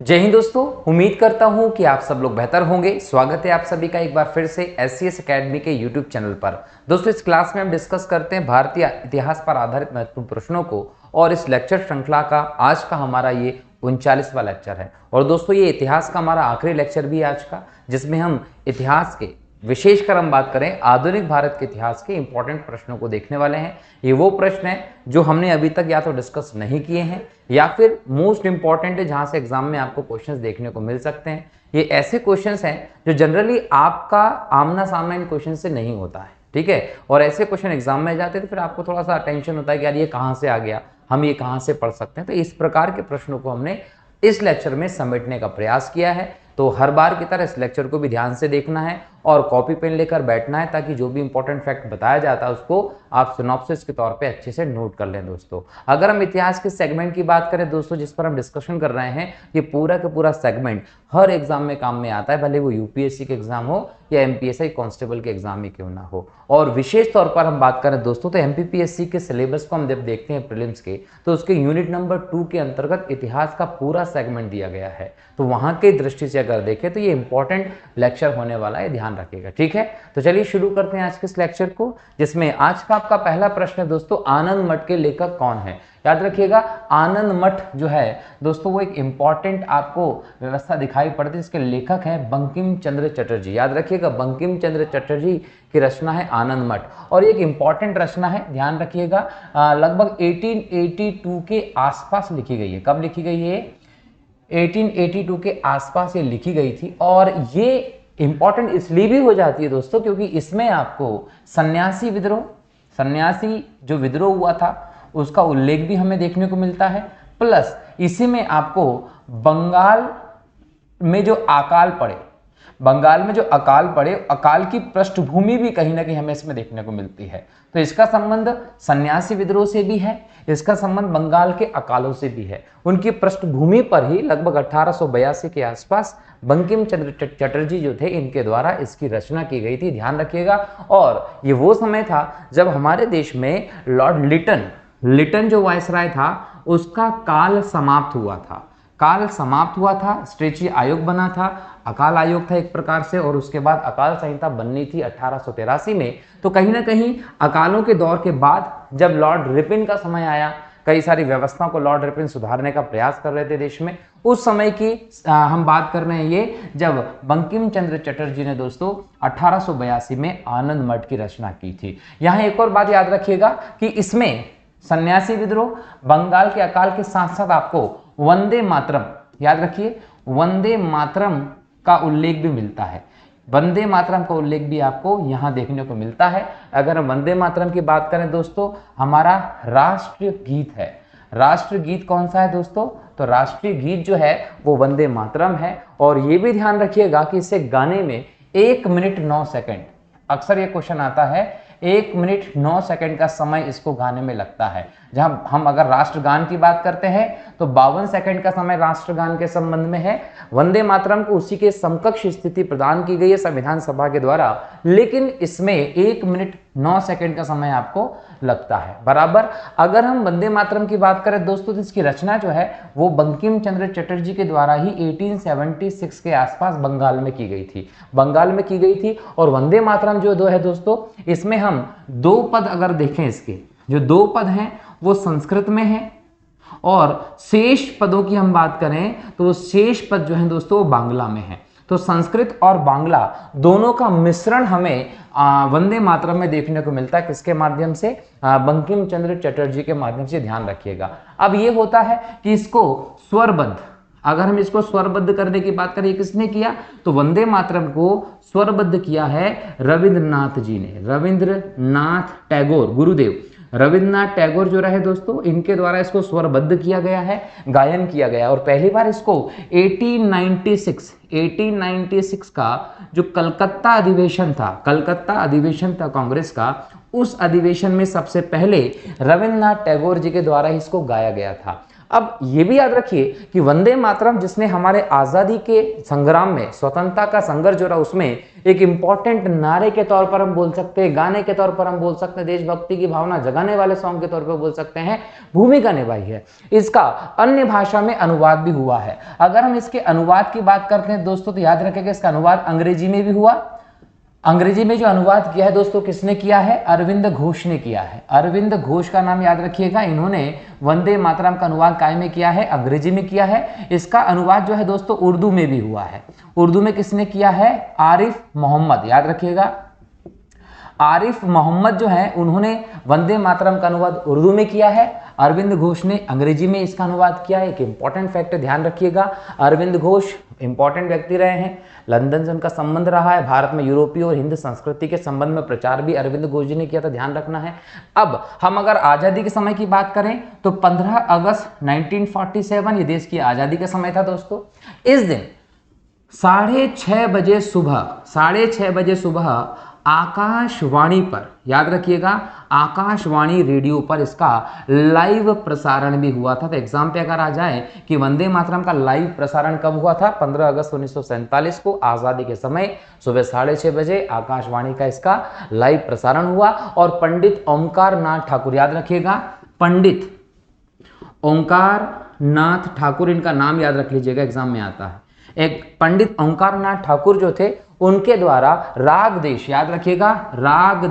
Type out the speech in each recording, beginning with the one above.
जय हिंद दोस्तों, उम्मीद करता हूं कि आप सब लोग बेहतर होंगे। स्वागत है आप सभी का एक बार फिर से SCS एकेडमी के YouTube चैनल पर। दोस्तों, इस क्लास में हम डिस्कस करते हैं भारतीय इतिहास पर आधारित महत्वपूर्ण प्रश्नों को और इस लेक्चर श्रृंखला का आज का हमारा ये 39वां लेक्चर है। और दोस्तों, ये इतिहास का हमारा आखिरी लेक्चर भी है आज का, जिसमें हम इतिहास के विशेषकर हम बात करें आधुनिक भारत के इतिहास के इंपॉर्टेंट प्रश्नों को देखने वाले हैं। ये वो प्रश्न हैं जो हमने अभी तक या तो डिस्कस नहीं किए हैं या फिर मोस्ट इंपॉर्टेंट है, जहां से एग्जाम में आपको क्वेश्चंस देखने को मिल सकते हैं। ये ऐसे क्वेश्चंस हैं जो जनरली आपका आमना सामना इन क्वेश्चन से नहीं होता है, ठीक है। और ऐसे क्वेश्चन एग्जाम में जाते हैं तो फिर आपको थोड़ा सा टेंशन होता है कि यार ये कहाँ से आ गया, हम ये कहाँ से पढ़ सकते हैं। तो इस प्रकार के प्रश्नों को हमने इस लेक्चर में समेटने का प्रयास किया है। तो हर बार की तरह इस लेक्चर को भी ध्यान से देखना है और कॉपी पेन लेकर बैठना है, ताकि जो भी इंपॉर्टेंट फैक्ट बताया जाता है उसको आप सिनॉप्सिस के तौर पे अच्छे से नोट कर लें। दोस्तों, अगर हम इतिहास के सेगमेंट की बात करें दोस्तों, जिस पर हम डिस्कशन कर रहे हैं, ये पूरा का पूरा सेगमेंट हर एग्जाम में काम में आता है, भले वो यूपीएससी के एग्जाम हो या एमपीएससी कांस्टेबल के एग्जाम में क्यों ना हो। और विशेष तौर पर हम बात करें दोस्तों, तो एमपीपीएससी के सिलेबस को हम जब देखते हैं प्रीलिम्स के, तो उसके यूनिट नंबर 2 के अंतर्गत इतिहास का पूरा सेगमेंट दिया गया है। तो वहां की दृष्टि से अगर देखें तो ये इंपॉर्टेंट लेक्चर होने वाला है, ध्यान रखिएगा, ठीक है। तो चलिए शुरू करते हैं आज के इस लेक्चर को, जिसमें आज का आपका पहला प्रश्न है दोस्तों, आनंद मठ के लेखक कौन है। याद रखिएगा, आनंद मठ जो है दोस्तों वो एक इंपॉर्टेंट आपको व्यवस्था दिखाई पड़ती है, इसके लेखक हैं बंकिम चंद्र चटर्जी। याद रखिएगा, बंकिम चंद्र चटर्जी की रचना है आनंद मठ, और एक इंपॉर्टेंट रचना है, ध्यान रखिएगा। लगभग 1882 के आसपास लिखी गई है। कब लिखी गई है? 1882 के आसपास ये लिखी गई थी। और ये इंपॉर्टेंट इसलिए भी हो जाती है दोस्तों क्योंकि इसमें आपको सन्यासी जो विद्रोह हुआ था उसका उल्लेख भी हमें देखने को मिलता है। प्लस इसी में आपको बंगाल में जो अकाल पड़े, अकाल की पृष्ठभूमि भी कहीं ना कहीं हमें इसमें देखने को मिलती है। तो इसका संबंध सन्यासी विद्रोह से भी है, इसका संबंध बंगाल के अकालों से भी है। उनकी पृष्ठभूमि पर ही लगभग 1882 के आसपास बंकिम चंद्र चटर्जी जो थे, इनके द्वारा इसकी रचना की गई थी, ध्यान रखिएगा। और ये वो समय था जब हमारे देश में लॉर्ड लिटन जो वायसराय था उसका काल समाप्त हुआ था। स्ट्रेची आयोग बना था, अकाल आयोग था एक प्रकार से, और उसके बाद अकाल संहिता बननी थी 1883 में। तो कहीं ना कहीं अकालों के दौर के बाद जब लॉर्ड रिपन का समय आया, कई सारी व्यवस्थाओं को लॉर्ड रिपन सुधारने का प्रयास कर रहे थे देश में। उस समय की हम बात कर रहे हैं ये, जब बंकिम चंद्र चटर्जी ने दोस्तों 1882 में आनंद मठ की रचना की थी। यहाँ एक और बात याद रखिएगा कि इसमें सन्यासी विद्रोह, बंगाल के अकाल के साथ साथ आपको वंदे मातरम, याद रखिए, वंदे मातरम का उल्लेख भी मिलता है। वंदे मातरम का उल्लेख भी आपको यहां देखने को मिलता है। अगर हम वंदे मातरम की बात करें दोस्तों, हमारा राष्ट्रीय गीत है। राष्ट्रीय गीत कौन सा है दोस्तों? तो राष्ट्रीय गीत जो है वो वंदे मातरम है। और ये भी ध्यान रखिएगा कि इसे गाने में 1 मिनट 9 सेकंड, अक्सर ये क्वेश्चन आता है, 1 मिनट 9 सेकंड का समय इसको गाने में लगता है। जहां हम अगर राष्ट्रगान की बात करते हैं तो 52 सेकंड का समय राष्ट्रगान के संबंध में है। वंदे मातरम को उसी के समकक्ष स्थिति प्रदान की गई है संविधान सभा के द्वारा, लेकिन इसमें 1 मिनट 9 सेकंड का समय आपको लगता है बराबर। अगर हम वंदे मातरम की बात करें दोस्तों, तो इसकी रचना जो है वो बंकिम चंद्र चटर्जी के द्वारा ही 1876 के आसपास बंगाल में की गई थी। और वंदे मातरम जो दो है दोस्तों, इसमें हम 2 पद अगर देखें, इसके जो 2 पद हैं वो संस्कृत में है, और शेष पदों की हम बात करें तो वो शेष पद जो है दोस्तों वो बांग्ला में है। तो संस्कृत और बांग्ला दोनों का मिश्रण हमें वंदे मातरम में देखने को मिलता है। किसके माध्यम से? बंकिम चंद्र चटर्जी के माध्यम से, ध्यान रखिएगा। अब ये होता है कि इसको स्वरबद्ध, अगर हम इसको स्वरबद्ध करने की बात करें, किसने किया? तो वंदे मातरम को स्वरबद्ध किया है रविंद्रनाथ जी ने। रविंद्रनाथ टैगोर, गुरुदेव रविंद्रनाथ टैगोर जो रहे दोस्तों, इनके द्वारा इसको स्वरबद्ध किया गया है, गायन किया गया। और पहली बार इसको 1896 का जो कलकत्ता अधिवेशन था कांग्रेस का, उस अधिवेशन में सबसे पहले रविंद्रनाथ टैगोर जी के द्वारा इसको गाया गया था। अब ये भी याद रखिए कि वंदे मातरम जिसने हमारे आजादी के संग्राम में, स्वतंत्रता का संघर्ष जो रहा, उसमें एक इंपॉर्टेंट नारे के तौर पर हम बोल सकते हैं, गाने के तौर पर हम बोल सकते हैं, देशभक्ति की भावना जगाने वाले सॉन्ग के तौर पर बोल सकते हैं, भूमिका निभाई है। इसका अन्य भाषा में अनुवाद भी हुआ है। अगर हम इसके अनुवाद की बात करते हैं दोस्तों, तो याद रखेंगे इसका अनुवाद अंग्रेजी में भी हुआ। अंग्रेजी में जो अनुवाद किया है दोस्तों, किसने किया है? अरविंद घोष ने किया है। अरविंद घोष का नाम याद रखिएगा। इन्होंने वंदे मातरम का अनुवाद काय में किया है? अंग्रेजी में किया है। इसका अनुवाद जो है दोस्तों उर्दू में भी हुआ है। उर्दू में किसने किया है? आरिफ मोहम्मद, याद रखिएगा। आरिफ मोहम्मद जो है उन्होंने वंदे मातरम का अनुवाद उर्दू में किया है। अरविंद घोष ने अंग्रेजी में इसका अनुवाद किया है। एक इंपॉर्टेंट फैक्ट ध्यान रखिएगा, अरविंद घोष इंपॉर्टेंट व्यक्ति रहे हैं, लंदन से उनका संबंध रहा है। भारत में यूरोपीय और हिंद संस्कृति के संबंध में प्रचार भी अरविंद घोष जी ने किया था, ध्यान रखना है। अब हम अगर आज़ादी के समय की बात करें तो 15 अगस्त 1947 ये देश की आज़ादी का समय था दोस्तों। इस दिन 6:30 बजे सुबह आकाशवाणी पर, याद रखिएगा, आकाशवाणी रेडियो पर इसका लाइव प्रसारण भी हुआ था। तो एग्जाम पे अगर आ जाए कि वंदे मातरम का लाइव प्रसारण कब हुआ था? 15 अगस्त 1947 को आज़ादी के समय सुबह 6:30 बजे आकाशवाणी का इसका लाइव प्रसारण हुआ। और पंडित ओंकार नाथ ठाकुर, याद रखिएगा, पंडित ओंकार नाथ ठाकुर, इनका नाम याद रख लीजिएगा, एग्जाम में आता है। एक पंडित ओंकार नाथ ठाकुर जो थे, उनके द्वारा राग देश, याद रखिएगा, राग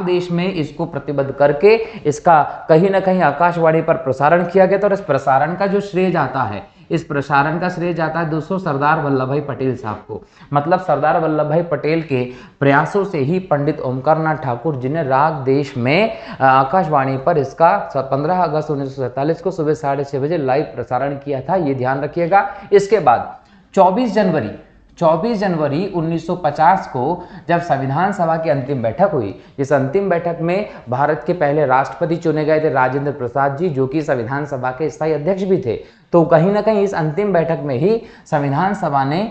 देश में इसको प्रतिबद्ध करके इसका कहीं ना कहीं आकाशवाणी पर प्रसारण किया गया था। और इस प्रसारण का जो श्रेय जाता है, इस प्रसारण का श्रेय जाता है दोस्तों सरदार वल्लभ भाई पटेल साहब को। मतलब सरदार वल्लभ भाई पटेल के प्रयासों से ही पंडित ओंकार नाथ ठाकुर जिन्हें राग देश में आकाशवाणी पर इसका 15 अगस्त 1947 को सुबह 6:30 बजे लाइव प्रसारण किया था, ये ध्यान रखिएगा। इसके बाद 24 जनवरी 1950 को जब संविधान सभा की अंतिम बैठक हुई, इस अंतिम बैठक में भारत के पहले राष्ट्रपति चुने गए थे राजेंद्र प्रसाद जी, जो कि संविधान सभा के स्थायी अध्यक्ष भी थे। तो कहीं ना कहीं इस अंतिम बैठक में ही संविधान सभा ने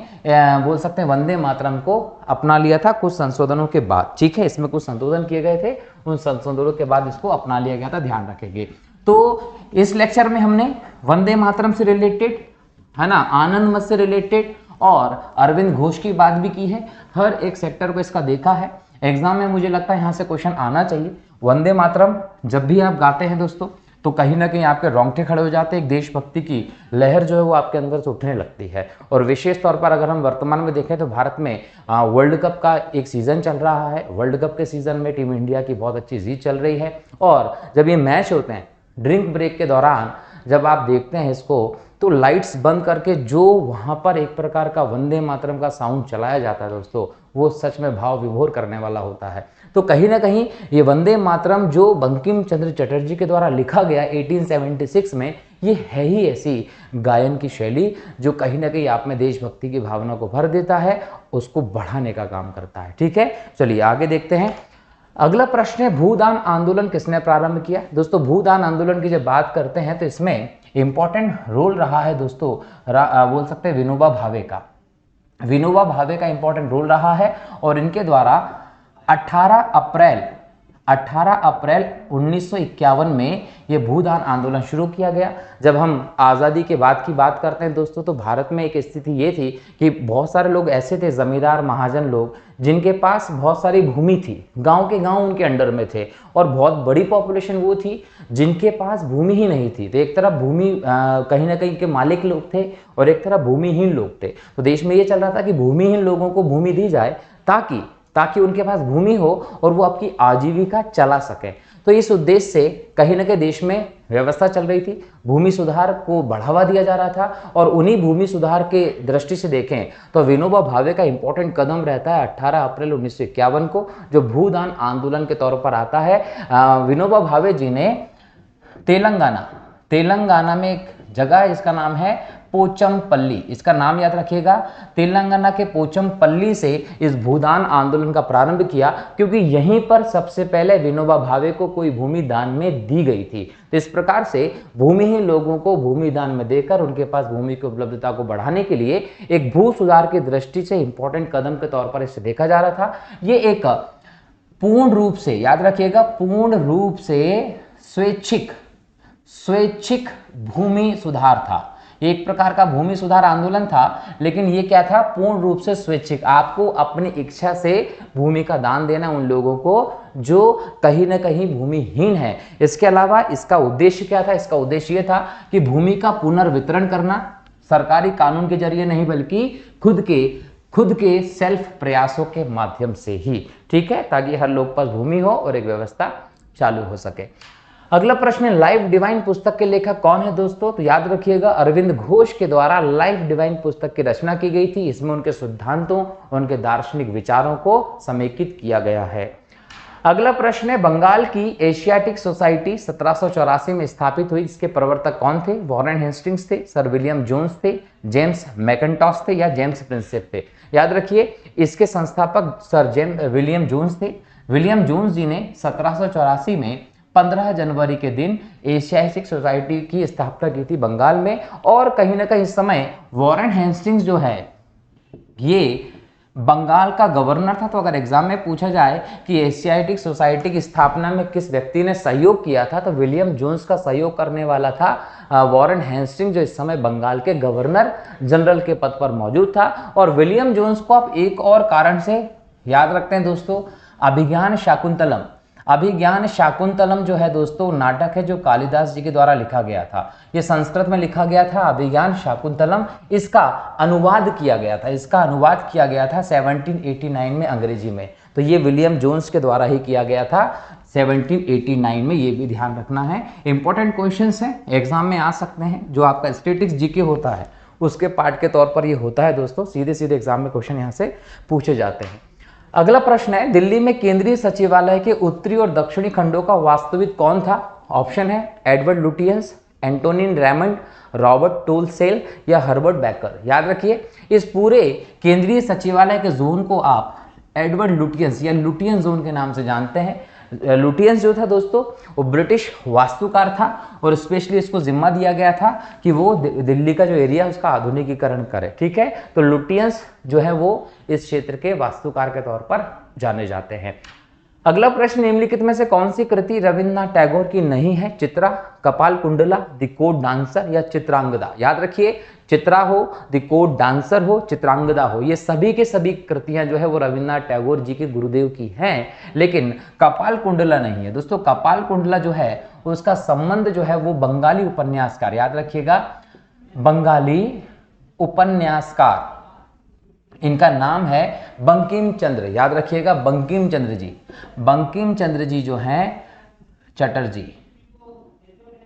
बोल सकते हैं वंदे मातरम को अपना लिया था, कुछ संशोधनों के बाद। ठीक है, इसमें कुछ संशोधन किए गए थे, उन संशोधनों के बाद इसको अपना लिया गया था, ध्यान रखेंगे। तो इस लेक्चर में हमने वंदे मातरम से रिलेटेड, है ना, आनंद मत से रिलेटेड और अरविंद घोष की बात भी की है। हर एक सेक्टर को इसका देखा है। एग्जाम में मुझे लगता है यहाँ से क्वेश्चन आना चाहिए। वंदे मातरम जब भी आप गाते हैं दोस्तों, तो कहीं ना कहीं आपके रोंगटे खड़े हो जाते हैं, एक देशभक्ति की लहर जो है वो आपके अंदर से उठने लगती है। और विशेष तौर पर अगर हम वर्तमान में देखें तो भारत में वर्ल्ड कप का एक सीज़न चल रहा है। वर्ल्ड कप के सीज़न में टीम इंडिया की बहुत अच्छी जीत चल रही है। और जब ये मैच होते हैं, ड्रिंक ब्रेक के दौरान जब आप देखते हैं इसको, तो लाइट्स बंद करके जो वहाँ पर एक प्रकार का वंदे मातरम का साउंड चलाया जाता है दोस्तों, वो सच में भाव विभोर करने वाला होता है। तो कहीं ना कहीं ये वंदे मातरम जो बंकिम चंद्र चटर्जी के द्वारा लिखा गया 1876 में, ये है ही ऐसी गायन की शैली जो कहीं ना कहीं आप में देशभक्ति की भावना को भर देता है, उसको बढ़ाने का काम करता है। ठीक है, चलिए आगे देखते हैं। अगला प्रश्न है, भूदान आंदोलन किसने प्रारंभ किया? दोस्तों भूदान आंदोलन की जब बात करते हैं तो इसमें इंपॉर्टेंट रोल रहा है दोस्तों, बोल सकते हैं विनोबा भावे का। विनोबा भावे का इंपॉर्टेंट रोल रहा है और इनके द्वारा 18 अप्रैल 1951 में ये भूदान आंदोलन शुरू किया गया। जब हम आज़ादी के बाद की बात करते हैं दोस्तों, तो भारत में एक स्थिति ये थी कि बहुत सारे लोग ऐसे थे, जमींदार महाजन लोग, जिनके पास बहुत सारी भूमि थी, गांव के गांव उनके अंडर में थे, और बहुत बड़ी पॉपुलेशन वो थी जिनके पास भूमि ही नहीं थी। तो एक तरफ भूमि कहीं ना कहीं के मालिक लोग थे और एक तरफ भूमिहीन लोग थे। तो देश में ये चल रहा था कि भूमिहीन लोगों को भूमि दी जाए ताकि उनके पास भूमि हो और वो आपकी आजीविका चला सके। तो इस उद्देश्य से कहीं ना कहीं देश में व्यवस्था चल रही थी, भूमि सुधार को बढ़ावा दिया जा रहा था। और उन्हीं भूमि सुधार के दृष्टि से देखें तो विनोबा भावे का इंपॉर्टेंट कदम रहता है 18 अप्रैल 1951 को, जो भूदान आंदोलन के तौर पर आता है। विनोबा भावे जी ने तेलंगाना में एक जगह है जिसका नाम है पोचमपल्ली, इसका नाम याद रखिएगा। तेलंगाना के पोचमपल्ली से इस भूदान आंदोलन का प्रारंभ किया, क्योंकि यहीं पर सबसे पहले विनोबा भावे को कोई भूमि दान में दी गई थी। तो इस प्रकार से भूमिहीन लोगों को भूमि दान में देकर उनके पास भूमि की उपलब्धता को बढ़ाने के लिए एक भू सुधार की दृष्टि से इंपॉर्टेंट कदम के तौर पर इसे देखा जा रहा था। ये एक पूर्ण रूप से, याद रखिएगा, पूर्ण रूप से स्वैच्छिक भूमि सुधार था। एक प्रकार का भूमि सुधार आंदोलन था, लेकिन ये क्या था, पूर्ण रूप से स्वैच्छिक। आपको अपनी इच्छा से भूमि का दान देना उन लोगों को जो कहीं ना कहीं भूमिहीन है। इसके अलावा इसका उद्देश्य क्या था, इसका उद्देश्य ये था कि भूमि का पुनर्वितरण करना, सरकारी कानून के जरिए नहीं बल्कि खुद के सेल्फ प्रयासों के माध्यम से ही, ठीक है, ताकि हर लोग पास भूमि हो और एक व्यवस्था चालू हो सके। अगला प्रश्न है, लाइफ डिवाइन पुस्तक के लेखक कौन है दोस्तों? तो याद रखिएगा, अरविंद घोष के द्वारा लाइफ डिवाइन पुस्तक की रचना की गई थी। इसमें उनके सिद्धांतों, उनके दार्शनिक विचारों को समेकित किया गया है। अगला प्रश्न है, बंगाल की एशियाटिक सोसाइटी 1784 में स्थापित हुई, इसके प्रवर्तक कौन थे? वॉरेन हेस्टिंग्स थे, सर विलियम जोन्स थे, जेम्स मैकिन्टॉश थे या जेम्स प्रिंसेप थे? याद रखिए, इसके संस्थापक सर विलियम जोन्स थे। विलियम जोन्स जी ने 1784 में 15 जनवरी के दिन एशियाटिक सोसाइटी की स्थापना की थी बंगाल में। और कहीं ना कहीं इस समय वॉरेन हेस्टिंग्स जो है ये बंगाल का गवर्नर था। तो अगर एग्जाम में पूछा जाए कि एशियाटिक सोसाइटी की स्थापना में किस व्यक्ति ने सहयोग किया था, तो विलियम जोन्स का सहयोग करने वाला था वॉरेन हेस्टिंग्स, जो इस समय बंगाल के गवर्नर जनरल के पद पर मौजूद था। और विलियम जोन्स को आप एक और कारण से याद रखते हैं दोस्तों, अभिज्ञान शाकुंतलम। अभिज्ञान शाकुंतलम जो है दोस्तों नाटक है जो कालिदास जी के द्वारा लिखा गया था। ये संस्कृत में लिखा गया था अभिज्ञान शाकुंतलम। इसका अनुवाद किया गया था 1789 में अंग्रेजी में। तो ये विलियम जोन्स के द्वारा ही किया गया था 1789 में, ये भी ध्यान रखना है। इंपॉर्टेंट क्वेश्चंस हैं, एग्जाम में आ सकते हैं। जो आपका स्टैटिस्टिक्स जीके होता है उसके पार्ट के तौर पर ये होता है दोस्तों, सीधे सीधे एग्जाम में क्वेश्चन यहाँ से पूछे जाते हैं। अगला प्रश्न है, दिल्ली में केंद्रीय सचिवालय के उत्तरी और दक्षिणी खंडों का वास्तविक कौन था? ऑप्शन है Edward Lutyens, Antonin Raymond, Robert Tor Russell या हर्बर्ट बेकर। याद रखिए, इस पूरे केंद्रीय सचिवालय के जोन को आप एडवर्ड लुटियंस या लुटियन जोन के नाम से जानते हैं। लुटियंस जो था दोस्तों वो ब्रिटिश वास्तुकार था और स्पेशली इसको जिम्मा दिया गया था कि वो दिल्ली का जो एरिया है उसका आधुनिकीकरण करे, ठीक है। तो लुटियंस जो है वो इस क्षेत्र के वास्तुकार के तौर पर जाने जाते हैं। अगला प्रश्न, निम्नलिखित में से कौन सी कृति रविन्द्रनाथ टैगोर की नहीं है? चित्रा, कपाल कुंडला, द कोड डांसर या चित्रांगदा। याद रखिए, चित्रा हो, द कोड डांसर हो, चित्रांगदा हो, ये सभी के सभी कृतियां जो है वो रविन्द्रनाथ टैगोर जी के गुरुदेव की हैं, लेकिन कपाल कुंडला नहीं है दोस्तों। कपाल कुंडला जो है उसका संबंध जो है वो बंगाली उपन्यासकार, याद रखिएगा, बंगाली उपन्यासकार, इनका नाम है बंकिम चंद्र। याद रखिएगा, बंकिम चंद्र जी, बंकिम चंद्र जी जो हैं चटर्जी,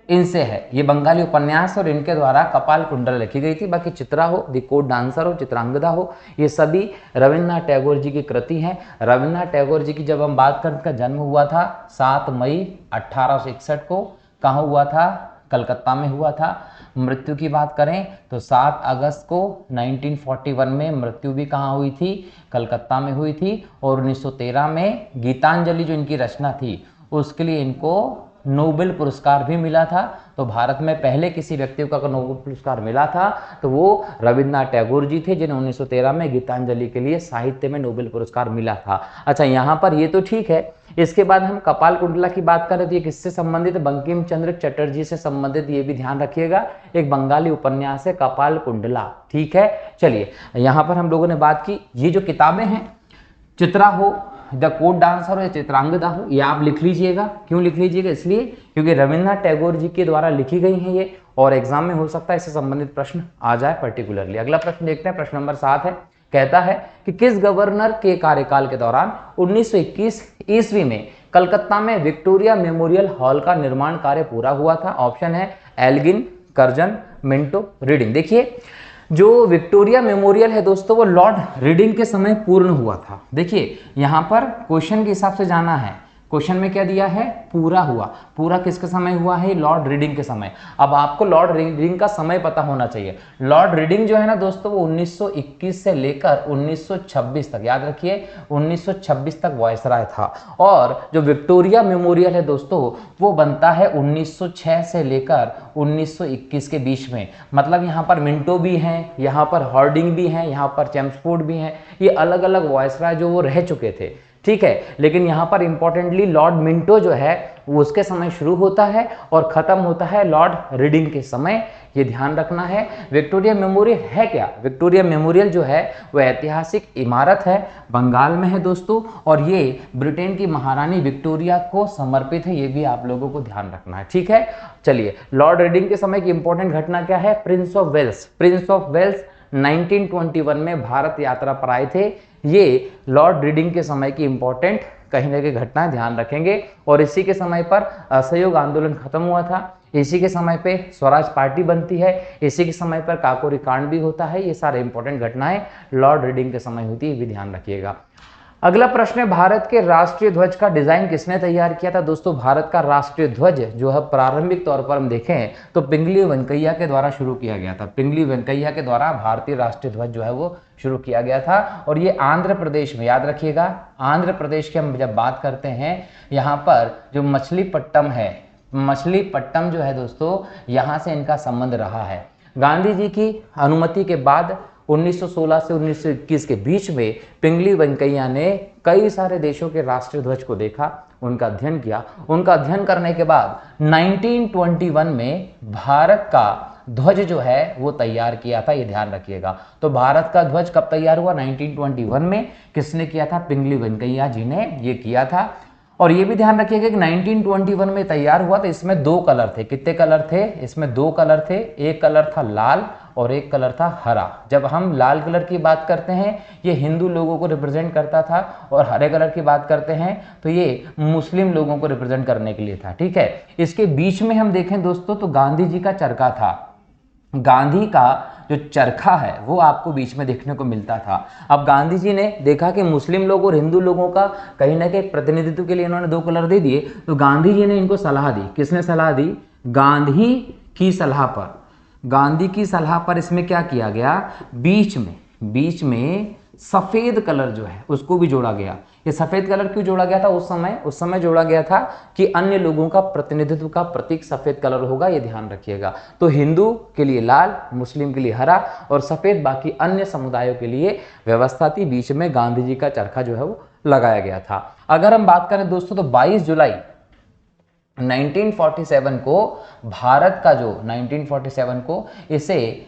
इनसे है ये बंगाली उपन्यास और इनके द्वारा कपाल कुंडला लिखी गई थी। बाकी चित्रा हो, द कोड डांसर हो, चित्रांगदा हो, ये सभी रविन्द्रनाथ टैगोर जी की कृति हैं। रविन्द्रनाथ टैगोर जी की जब हम बात करें, इनका जन्म हुआ था 7 मई 1861 को। कहाँ हुआ था? कलकत्ता में हुआ था। मृत्यु की बात करें तो 7 अगस्त को 1941 में मृत्यु भी कहाँ हुई थी? कलकत्ता में हुई थी। और 1913 में गीतांजलि जो इनकी रचना थी उसके लिए इनको नोबेल पुरस्कार भी मिला था। तो भारत में पहले किसी व्यक्ति को अगर नोबेल पुरस्कार मिला था तो वो रविन्द्रनाथ टैगोर जी थे, जिन्हें 1913 में गीतांजलि के लिए साहित्य में नोबेल पुरस्कार मिला था। अच्छा, यहाँ पर ये तो ठीक है। इसके बाद हम कपाल कुंडला की बात करें तो ये किससे संबंधित? बंकिम चंद्र चटर्जी से संबंधित, ये भी ध्यान रखिएगा। एक बंगाली उपन्यास है कपाल कुंडला, ठीक है। चलिए, यहाँ पर हम लोगों ने बात की, ये जो किताबें हैं, चित्रा हो, द कोड डांसर हो या चित्रांगदा हो, ये आप लिख लीजिएगा। क्यों लिख लीजिएगा? इसलिए क्योंकि रविन्द्रनाथ टैगोर जी के द्वारा लिखी गई हैं ये, और एग्जाम में हो सकता है इससे संबंधित प्रश्न आ जाए पर्टिकुलरली। अगला प्रश्न देखते हैं, प्रश्न नंबर 7 है, कहता है कि किस गवर्नर के कार्यकाल के दौरान 1921 ईस्वी में कलकत्ता में विक्टोरिया मेमोरियल हॉल का निर्माण कार्य पूरा हुआ था? ऑप्शन है एल्गिन, कर्जन, मिंटो, रीडिंग। देखिए, जो विक्टोरिया मेमोरियल है दोस्तों वो लॉर्ड रीडिंग के समय पूर्ण हुआ था। देखिए, यहाँ पर क्वेश्चन के हिसाब से जाना है। क्वेश्चन में क्या दिया है? पूरा हुआ। पूरा किसके समय हुआ है? लॉर्ड रीडिंग के समय। अब आपको लॉर्ड रीडिंग का समय पता होना चाहिए। लॉर्ड रीडिंग जो है ना दोस्तों वो 1921 से लेकर 1926 तक, याद रखिए 1926 तक वायसराय था। और जो विक्टोरिया मेमोरियल है दोस्तों वो बनता है 1906 से लेकर 1921 के बीच में। मतलब यहाँ पर मिंटो भी हैं, यहाँ पर हॉर्डिंग भी हैं, यहाँ पर चेम्सफोर्ड भी हैं। ये अलग अलग वायसराय जो वो रह चुके थे, ठीक है। लेकिन यहाँ पर इंपॉर्टेंटली लॉर्ड मिंटो जो है वो उसके समय शुरू होता है और ख़त्म होता है लॉर्ड रीडिंग के समय, ये ध्यान रखना है। विक्टोरिया मेमोरियल है क्या? विक्टोरिया मेमोरियल जो है वह ऐतिहासिक इमारत है, बंगाल में है दोस्तों, और ये ब्रिटेन की महारानी विक्टोरिया को समर्पित है, ये भी आप लोगों को ध्यान रखना है, ठीक है। चलिए, लॉर्ड रीडिंग के समय की इंपॉर्टेंट घटना क्या है? Prince of Wales. Prince of Wales 1921 में भारत यात्रा पर आए थे। ये लॉर्ड रीडिंग के समय की इंपॉर्टेंट कहीं ना कहीं घटना ध्यान रखेंगे। और इसी के समय पर असहयोग आंदोलन खत्म हुआ था, इसी के समय पे स्वराज पार्टी बनती है, इसी के समय पर काकोरी कांड भी होता है। ये सारे इंपॉर्टेंट घटनाएं लॉर्ड रीडिंग के समय होती है, ये भी ध्यान रखिएगा। अगला प्रश्न है, भारत के राष्ट्रीय ध्वज का डिजाइन किसने तैयार किया था? दोस्तों, भारत का राष्ट्रीय ध्वज जो है प्रारंभिक तौर पर हम देखें तो पिंगली वेंकैया के द्वारा शुरू किया गया था। पिंगली वेंकैया के द्वारा भारतीय राष्ट्रीय ध्वज जो है वो शुरू किया गया था। और ये आंध्र प्रदेश में, याद रखिएगा, आंध्र प्रदेश की हम जब बात करते हैं, यहाँ पर जो मछलीपट्टम है, मछलीपट्टम जो है दोस्तों, यहाँ से इनका संबंध रहा है। गांधी जी की अनुमति के बाद 1916 से 1921 के बीच में पिंगली वेंकैया ने कई सारे देशों के राष्ट्रीय ध्वज को देखा, उनका अध्ययन किया। उनका अध्ययन करने के बाद 1921 में भारत का ध्वज जो है वो तैयार किया था, ये ध्यान रखिएगा। तो भारत का ध्वज कब तैयार हुआ? 1921 में। किसने किया था? पिंगली वेंकैया जी ने ये किया था। और ये भी ध्यान रखिएगा कि 1921 में तैयार हुआ तो इसमें दो कलर थे। कितने कलर थे? इसमें दो कलर थे, एक कलर था लाल और एक कलर था हरा। जब हम लाल कलर की बात करते हैं ये हिंदू लोगों को रिप्रेजेंट करता था, और हरे कलर की बात करते हैं तो ये मुस्लिम लोगों को रिप्रेजेंट करने के लिए था, ठीक है। इसके बीच में हम देखें दोस्तों तो गांधी जी का चरखा था। गांधी का जो चरखा है वो आपको बीच में देखने को मिलता था। अब गांधी जी ने देखा कि मुस्लिम लोग और हिंदू लोगों का कहीं ना कहीं प्रतिनिधित्व के लिए इन्होंने दो कलर दे दिए, तो गांधी जी ने इनको सलाह दी। किसने सलाह दी? गांधी की सलाह पर। गांधी की सलाह पर इसमें क्या किया गया? बीच में सफेद कलर जो है उसको भी जोड़ा गया। ये सफेद कलर क्यों जोड़ा गया था? उस समय जोड़ा गया था कि अन्य लोगों का प्रतिनिधित्व का प्रतीक सफेद कलर होगा, ये ध्यान रखिएगा। तो हिंदू के लिए लाल, मुस्लिम के लिए हरा और सफेद बाकी अन्य समुदायों के लिए व्यवस्था थी। बीच में गांधी जी का चरखा जो है वो लगाया गया था। अगर हम बात करें दोस्तों तो 22 जुलाई 1947 को भारत का जो 1947 को इसे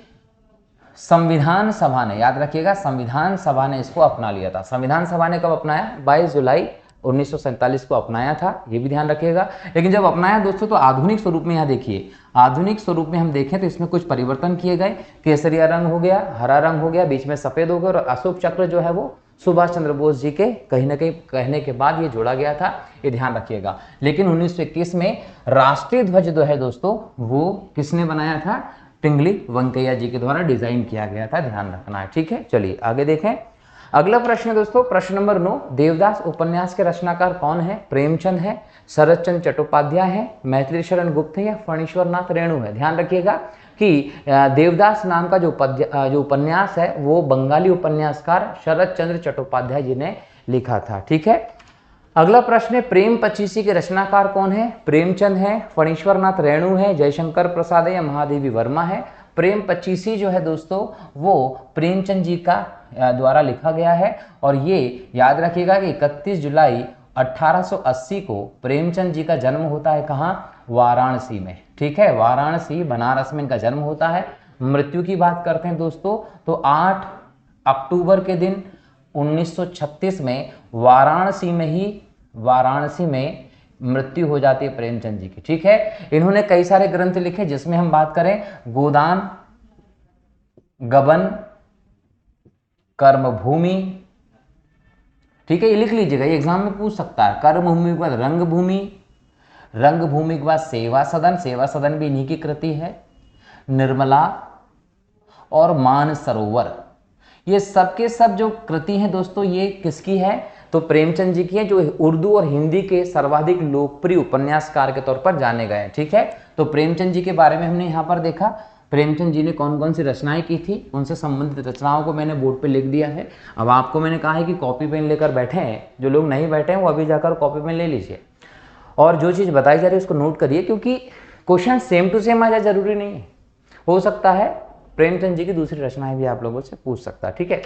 संविधान सभा ने, याद रखिएगा, संविधान सभा ने इसको अपना लिया था। संविधान सभा ने कब अपनाया? 22 जुलाई 1947 को अपनाया था, ये भी ध्यान रखिएगा। लेकिन जब अपनाया दोस्तों तो आधुनिक स्वरूप में, यहाँ देखिए, आधुनिक स्वरूप में हम देखें तो इसमें कुछ परिवर्तन किए गए। केसरिया रंग हो गया, हरा रंग हो गया, बीच में सफेद हो गया, और अशोक चक्र जो है वो सुभाष चंद्र बोस जी के कहीं ना कहीं कहने के बाद ये जोड़ा गया था, ये ध्यान रखिएगा। लेकिन 1921 में राष्ट्रीय ध्वज जो है दोस्तों वो किसने बनाया था? पिंगली वेंकैया जी के द्वारा डिजाइन किया गया था, ध्यान रखना है, ठीक है। चलिए आगे देखें। अगला प्रश्न है दोस्तों, प्रश्न नंबर 9, देवदास उपन्यास के रचनाकार कौन है? प्रेमचंद है, शरद चंद्र चट्टोपाध्याय है, मैथिली शरण गुप्त है या फणीश्वर नाथ रेणु है? ध्यान रखिएगा कि देवदास नाम का जो उपन्यास है वो बंगाली उपन्यासकार शरद चंद्र चट्टोपाध्याय जी ने लिखा था, ठीक है। अगला प्रश्न है, प्रेम पचीसी के रचनाकार कौन है? प्रेमचंद है, फणीश्वर नाथ रेणु है, जयशंकर प्रसाद है या महादेवी वर्मा है? प्रेम पचीसी जो है दोस्तों वो प्रेमचंद जी का द्वारा लिखा गया है। और ये याद रखिएगा कि 31 जुलाई 1880 को प्रेमचंद जी का जन्म होता है। कहाँ? वाराणसी में, ठीक है। वाराणसी, बनारस में इनका जन्म होता है। मृत्यु की बात करते हैं दोस्तों तो 8 अक्टूबर के दिन 1936 में वाराणसी में मृत्यु हो जाती है प्रेमचंद जी की, ठीक है। इन्होंने कई सारे ग्रंथ लिखे जिसमें हम बात करें गोदान, गबन, कर्मभूमि, ठीक है, ये लिख लीजिएगा, ये एग्जाम में पूछ सकता है। कर्मभूमि के बाद रंगभूमि, रंगभूमि के बाद सेवा सदन, सेवा सदन भी इन्हीं की कृति है, निर्मला और मानसरोवर, ये सब के सब जो कृति हैं दोस्तों ये किसकी है? तो प्रेमचंद जी की है, जो उर्दू और हिंदी के सर्वाधिक लोकप्रिय उपन्यासकार के तौर पर जाने गए हैं, ठीक है। तो प्रेमचंद जी के बारे में हमने यहाँ पर देखा, प्रेमचंद जी ने कौन कौन सी रचनाएं की थी, उनसे संबंधित रचनाओं को मैंने बोर्ड पे लिख दिया है। अब आपको मैंने कहा है कि कॉपी पेन लेकर बैठे हैं, जो लोग नहीं बैठे हैं वो अभी जाकर कॉपी पेन ले लीजिए और जो चीज़ बताई जा रही है उसको नोट करिए, क्योंकि क्वेश्चन सेम टू सेम आ जाए जरूरी नहीं है, हो सकता है प्रेमचंद जी की दूसरी रचनाएं भी आप लोगों से पूछ सकता है, ठीक है।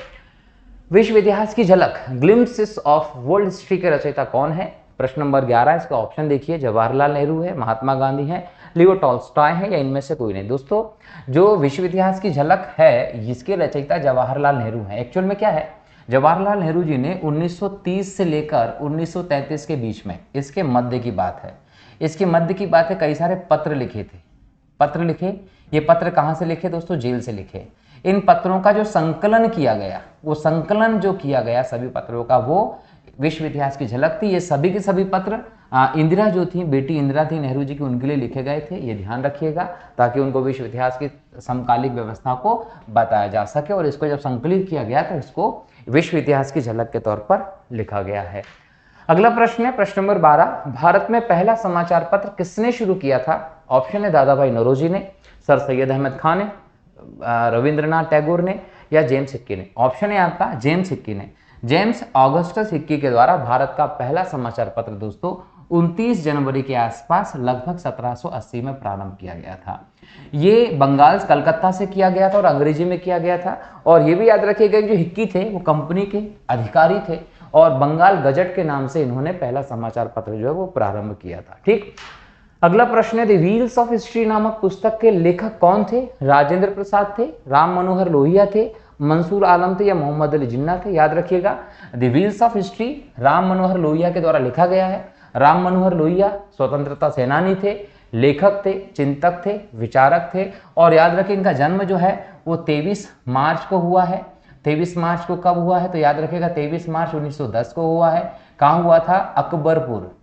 विश्व इतिहास की झलक, ग्लिम्प्सेस ऑफ वर्ल्ड हिस्ट्री के रचयिता कौन है? प्रश्न नंबर 11, इसका ऑप्शन देखिए, जवाहरलाल नेहरू है, महात्मा गांधी है, लियो टॉल्स्टॉय है, या इनमें से कोई नहीं। दोस्तों जो विश्व इतिहास की झलक है इसके रचयिता जवाहरलाल नेहरू हैं। एक्चुअल में क्या है, जवाहरलाल नेहरू जी ने 1930 से लेकर 1933 के बीच में, इसके मध्य की बात है, इसके मध्य की बात है, कई सारे पत्र लिखे थे। पत्र लिखे, ये पत्र कहाँ से लिखे दोस्तों, जेल से लिखे। इन पत्रों का जो संकलन किया गया, वो संकलन जो किया गया सभी पत्रों का, वो विश्व इतिहास की झलक थी। ये सभी के सभी पत्र इंदिरा जो थी, बेटी इंदिरा थी नेहरू जी की, उनके लिए लिखे गए थे। ये ध्यान रखिएगा, ताकि उनको विश्व इतिहास की समकालिक व्यवस्था को बताया जा सके। और इसको जब संकलित किया गया तो इसको विश्व इतिहास की झलक के तौर पर लिखा गया है। अगला प्रश्न है प्रश्न नंबर 12, भारत में पहला समाचार पत्र किसने शुरू किया था? ऑप्शन है दादा भाई नौरोजी ने, सर सैयद अहमद खान ने, रविंद्रनाथ टैगोर ने, या जेम्स हिक्की ने। ऑप्शन है आपका जेम्स हिक्की ने। जेम्स ऑगस्टस हिक्की के द्वारा भारत का पहला समाचार पत्र दोस्तों 29 जनवरी के आसपास लगभग 1780 में प्रारंभ किया गया था। ये बंगाल कलकत्ता से किया गया था और अंग्रेजी में किया गया था। और ये भी याद रखिएगा जो हिक्की थे वो कंपनी के अधिकारी थे और बंगाल गजट के नाम से इन्होंने पहला समाचार पत्र जो है वो प्रारंभ किया था। ठीक, अगला प्रश्न है, द व्हील्स ऑफ हिस्ट्री नामक पुस्तक के लेखक कौन थे? राजेंद्र प्रसाद थे, राम मनोहर लोहिया थे, मंसूर आलम थे, या मोहम्मद अली जिन्ना थे? याद रखिएगा, the wheels of history Ram Manohar Lohia के द्वारा लिखा गया है। राम मनोहर लोहिया स्वतंत्रता सेनानी थे, लेखक थे, चिंतक थे, विचारक थे। और याद रखें इनका जन्म जो है वो 23 मार्च को हुआ है। 23 मार्च को कब हुआ है? तो याद रखिएगा 23 मार्च 1910 को हुआ है। कहाँ हुआ था? अकबरपुर,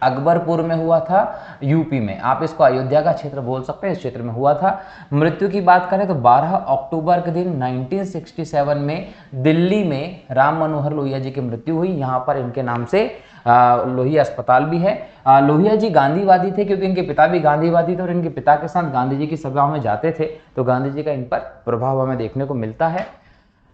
अकबरपुर में हुआ था, यूपी में। आप इसको अयोध्या का क्षेत्र बोल सकते हैं, इस क्षेत्र में हुआ था। मृत्यु की बात करें तो 12 अक्टूबर के दिन 1967 में दिल्ली में राम मनोहर लोहिया जी की मृत्यु हुई। यहाँ पर इनके नाम से लोहिया अस्पताल भी है। लोहिया जी गांधीवादी थे क्योंकि इनके पिता भी गांधीवादी थे और इनके पिता के साथ गांधी जी की सभाओं में जाते थे, तो गांधी जी का इन पर प्रभाव हमें देखने को मिलता है।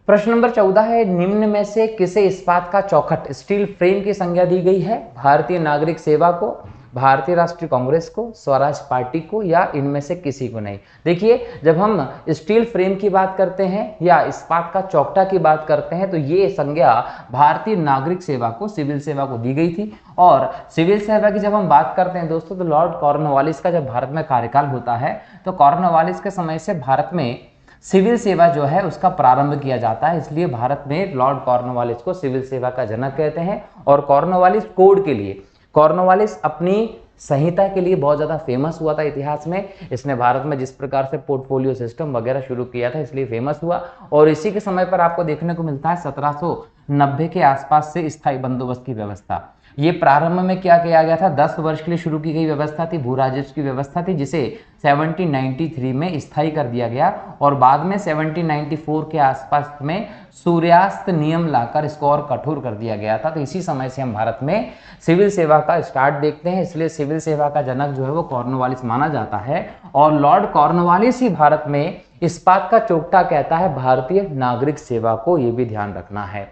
प्रश्न नंबर 14 है, निम्न में से किसे इस्पात का चौखट स्टील फ्रेम की संज्ञा दी गई है? भारतीय नागरिक सेवा को, भारतीय राष्ट्रीय कांग्रेस को, स्वराज पार्टी को, या इनमें से किसी को नहीं? देखिए, जब हम स्टील फ्रेम की बात करते हैं या इस्पात का चौखटा की बात करते हैं तो ये संज्ञा भारतीय नागरिक सेवा को, सिविल सेवा को दी गई थी। और सिविल सेवा की जब हम बात करते हैं दोस्तों तो लॉर्ड कॉर्नवालिस का जब भारत में कार्यकाल होता है तो कॉर्नवालिस के समय से भारत में सिविल सेवा जो है उसका प्रारंभ किया जाता है। इसलिए भारत में लॉर्ड कॉर्नवालिस को सिविल सेवा का जनक कहते हैं। और कॉर्नवालिस कोड के लिए, कॉर्नवालिस अपनी संहिता के लिए बहुत ज़्यादा फेमस हुआ था इतिहास में। इसने भारत में जिस प्रकार से पोर्टफोलियो सिस्टम वगैरह शुरू किया था इसलिए फेमस हुआ। और इसी के समय पर आपको देखने को मिलता है 1790 के आसपास से स्थायी बंदोबस्त की व्यवस्था। ये प्रारंभ में क्या किया गया था? 10 वर्ष के लिए शुरू की गई व्यवस्था थी, भू राजस्व की व्यवस्था थी, जिसे 1793 में स्थायी कर दिया गया। और बाद में 1794 के आसपास में सूर्यास्त नियम लाकर इसको और कठोर कर दिया गया था। तो इसी समय से हम भारत में सिविल सेवा का स्टार्ट देखते हैं। इसलिए सिविल सेवा का जनक जो है वो कॉर्नवालिस माना जाता है। और लॉर्ड कॉर्नवालिस ही भारत में इस्पात का चौखटा कहता है भारतीय नागरिक सेवा को, ये भी ध्यान रखना है।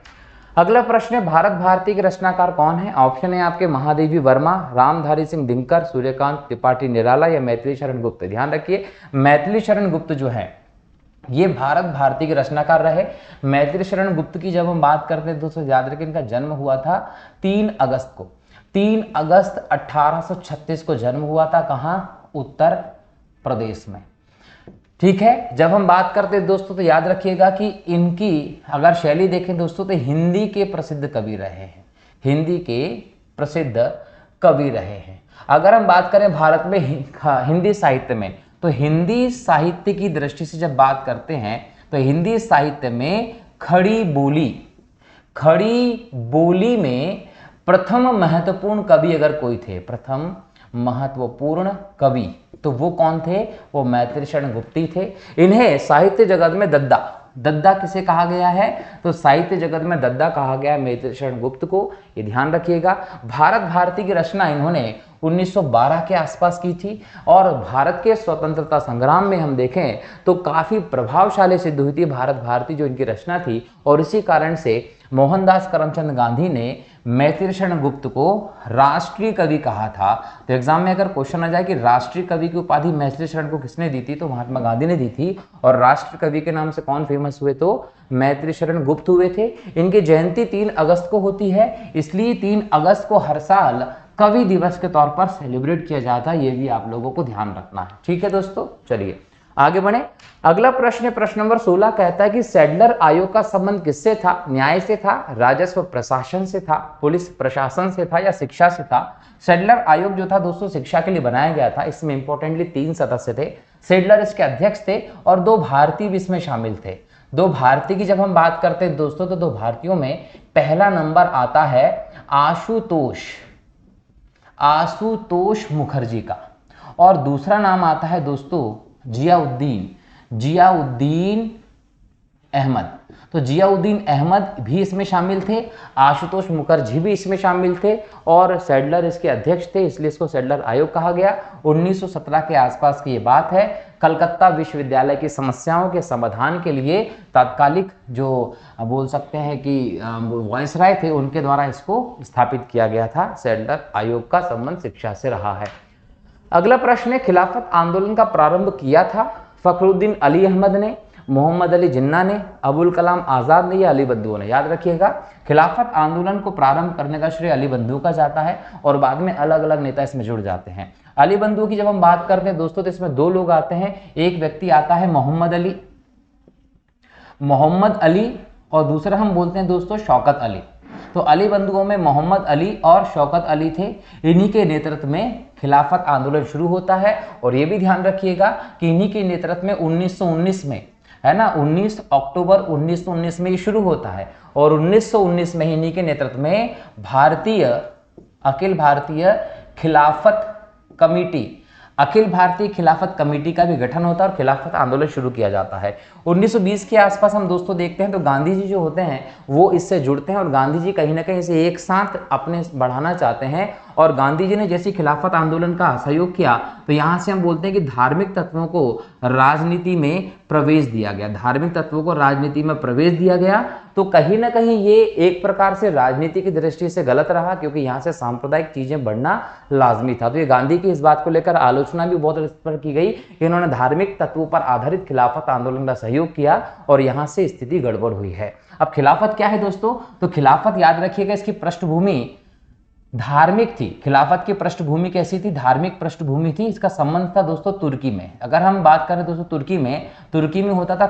अगला प्रश्न है, भारत भारती के रचनाकार कौन है? ऑप्शन है आपके महादेवी वर्मा, रामधारी सिंह दिनकर, सूर्यकांत त्रिपाठी निराला, या मैथिली शरण गुप्त। ध्यान रखिए, मैथिली शरण गुप्त जो है ये भारत भारती के रचनाकार रहे। मैथिली शरण गुप्त की जब हम बात करते हैं दोस्तों याद रखिए इनका जन्म हुआ था 3 अगस्त को, 3 अगस्त 1836 को जन्म हुआ था। कहाँ? उत्तर प्रदेश में। ठीक है, जब हम बात करते हैं दोस्तों तो याद रखिएगा कि इनकी अगर शैली देखें दोस्तों तो हिंदी के प्रसिद्ध कवि रहे हैं, हिंदी के प्रसिद्ध कवि रहे हैं। अगर हम बात करें भारत में हिंदी साहित्य में तो हिंदी साहित्य की दृष्टि से जब बात करते हैं तो हिंदी साहित्य में खड़ी बोली में प्रथम महत्वपूर्ण कवि अगर कोई थे, प्रथम महत्वपूर्ण कवि, तो वो कौन थे? वो मैथिली शरण गुप्त थे। इन्हें साहित्य जगत में दद्दा किसे कहा गया है? तो साहित्य जगत में दद्दा कहा गया है मैथिली शरण गुप्त को, ये ध्यान रखिएगा। भारत भारती की रचना इन्होंने 1912 के आसपास की थी। और भारत के स्वतंत्रता संग्राम में हम देखें तो काफ़ी प्रभावशाली सिद्ध हुई थी भारत भारती जो इनकी रचना थी। और इसी कारण से मोहनदास करमचंद गांधी ने मैथिली शरण गुप्त को राष्ट्रीय कवि कहा था। तो एग्जाम में अगर क्वेश्चन आ जाए कि राष्ट्रीय कवि की उपाधि मैथिली शरण को किसने दी थी, तो महात्मा गांधी ने दी थी। और राष्ट्र कवि के नाम से कौन फेमस हुए, तो मैथिली शरण गुप्त हुए थे। इनकी जयंती 3 अगस्त को होती है, इसलिए 3 अगस्त को हर साल कवि दिवस के तौर पर सेलिब्रेट किया जाता है। ये भी आप लोगों को ध्यान रखना है। ठीक है दोस्तों, चलिए आगे बढ़े। अगला प्रश्न प्रश्न नंबर 16 कहता है कि सैडलर आयोग का संबंध किससे था? न्याय से था, राजस्व प्रशासन से था, पुलिस प्रशासन से था या शिक्षा से था? सैडलर आयोग जो था दोस्तों शिक्षा के लिए बनाया गया था। इसमें इंपॉर्टेंटली 3 सदस्य थे। सैडलर इसके अध्यक्ष थे और 2 भारतीय भी इसमें शामिल थे। 2 भारतीय की जब हम बात करते हैं दोस्तों तो 2 भारतीयों में पहला नंबर आता है आशुतोष मुखर्जी का, और दूसरा नाम आता है दोस्तों जियाउद्दीन अहमद। तो जियाउद्दीन अहमद भी इसमें शामिल थे, आशुतोष मुखर्जी भी इसमें शामिल थे और सैडलर इसके अध्यक्ष थे, इसलिए इसको सैडलर आयोग कहा गया। 1917 के आसपास की ये बात है। कलकत्ता विश्वविद्यालय की समस्याओं के समाधान के लिए तात्कालिक जो बोल सकते हैं कि वायसराय थे, उनके द्वारा इसको स्थापित किया गया था। सैडलर आयोग का संबंध शिक्षा से रहा है। अगला प्रश्न है, खिलाफत आंदोलन का प्रारंभ किया था फखरुद्दीन अली अहमद ने, मोहम्मद अली जिन्ना ने, अबुल कलाम आज़ाद ने या अली बंधुओं ने? याद रखिएगा, खिलाफत आंदोलन को प्रारंभ करने का श्रेय अली बंधुओं का जाता है और बाद में अलग अलग नेता इसमें जुड़ जाते हैं। अली बंधुओं की जब हम बात करते हैं दोस्तों तो इसमें 2 लोग आते हैं। एक व्यक्ति आता है मोहम्मद अली और दूसरा हम बोलते हैं दोस्तों शौकत अली। तो अली बंधुओं में मोहम्मद अली और शौकत अली थे। इन्हीं के नेतृत्व में खिलाफत आंदोलन शुरू होता है। और ये भी ध्यान रखिएगा कि इन्हीं के नेतृत्व में 1919 में, है ना, 19 अक्टूबर 1919 में ये शुरू होता है। और 1919 में इन्हीं के नेतृत्व में अखिल भारतीय खिलाफत कमेटी का भी गठन होता है और खिलाफत आंदोलन शुरू किया जाता है। 1920 के आसपास हम दोस्तों देखते हैं तो गांधी जी जो होते हैं वो इससे जुड़ते हैं और गांधी जी कहीं ना कहीं इसे एक साथ अपने बढ़ाना चाहते हैं। और गांधी जी ने जैसे खिलाफत आंदोलन का सहयोग किया तो यहाँ से हम बोलते हैं कि धार्मिक तत्वों को राजनीति में प्रवेश दिया गया। तो कहीं ना कहीं ये एक प्रकार से राजनीति की दृष्टि से गलत रहा, क्योंकि यहाँ से सांप्रदायिक चीजें बढ़ना लाजमी था। तो ये गांधी की इस बात को लेकर आलोचना भी बहुत इस पर की गई कि इन्होंने धार्मिक तत्वों पर आधारित खिलाफत आंदोलन का सहयोग किया और यहाँ से स्थिति गड़बड़ हुई है। अब खिलाफत क्या है दोस्तों? तो खिलाफत याद रखिएगा इसकी पृष्ठभूमि धार्मिक थी। खिलाफत की पृष्ठभूमि कैसी थी? धार्मिक पृष्ठभूमि थी। इसका संबंध था दोस्तों तुर्की में। अगर हम बात करें दोस्तों तुर्की में होता था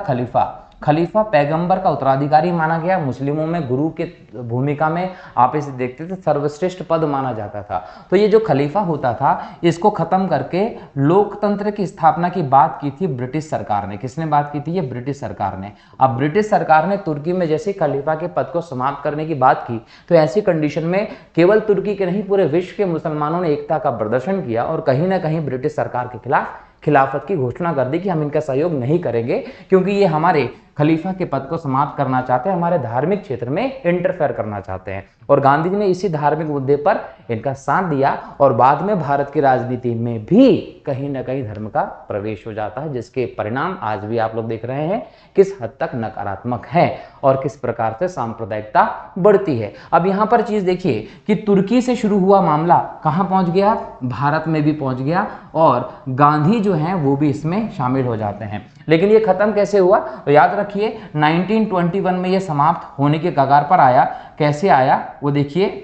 खलीफा पैगंबर का उत्तराधिकारी माना गया। मुस्लिमों में गुरु के भूमिका में आप इसे देखते थे, सर्वश्रेष्ठ पद माना जाता था। तो ये जो खलीफा होता था इसको खत्म करके लोकतंत्र की स्थापना की बात की थी ब्रिटिश सरकार ने। किसने बात की थी? ये ब्रिटिश सरकार ने। अब ब्रिटिश सरकार ने तुर्की में जैसे खलीफा के पद को समाप्त करने की बात की तो ऐसी कंडीशन में केवल तुर्की के नहीं पूरे विश्व के मुसलमानों ने एकता का प्रदर्शन किया और कहीं ना कहीं ब्रिटिश सरकार के खिलाफ खिलाफत की घोषणा कर दी कि हम इनका सहयोग नहीं करेंगे, क्योंकि ये हमारे खलीफा के पद को समाप्त करना चाहते हैं, हमारे धार्मिक क्षेत्र में इंटरफेयर करना चाहते हैं। और गांधी जी ने इसी धार्मिक मुद्दे पर इनका साथ दिया और बाद में भारत की राजनीति में भी कहीं ना कहीं धर्म का प्रवेश हो जाता है, जिसके परिणाम आज भी आप लोग देख रहे हैं किस हद तक नकारात्मक है और किस प्रकार से सांप्रदायिकता बढ़ती है। अब यहाँ पर चीज देखिए कि तुर्की से शुरू हुआ मामला कहाँ पहुंच गया? भारत में भी पहुंच गया और गांधी जो हैं वो भी इसमें शामिल हो जाते हैं। लेकिन ये खत्म कैसे हुआ? तो याद रखिए 1921 में ये समाप्त होने के कगार पर आया। कैसे आया वो देखिए,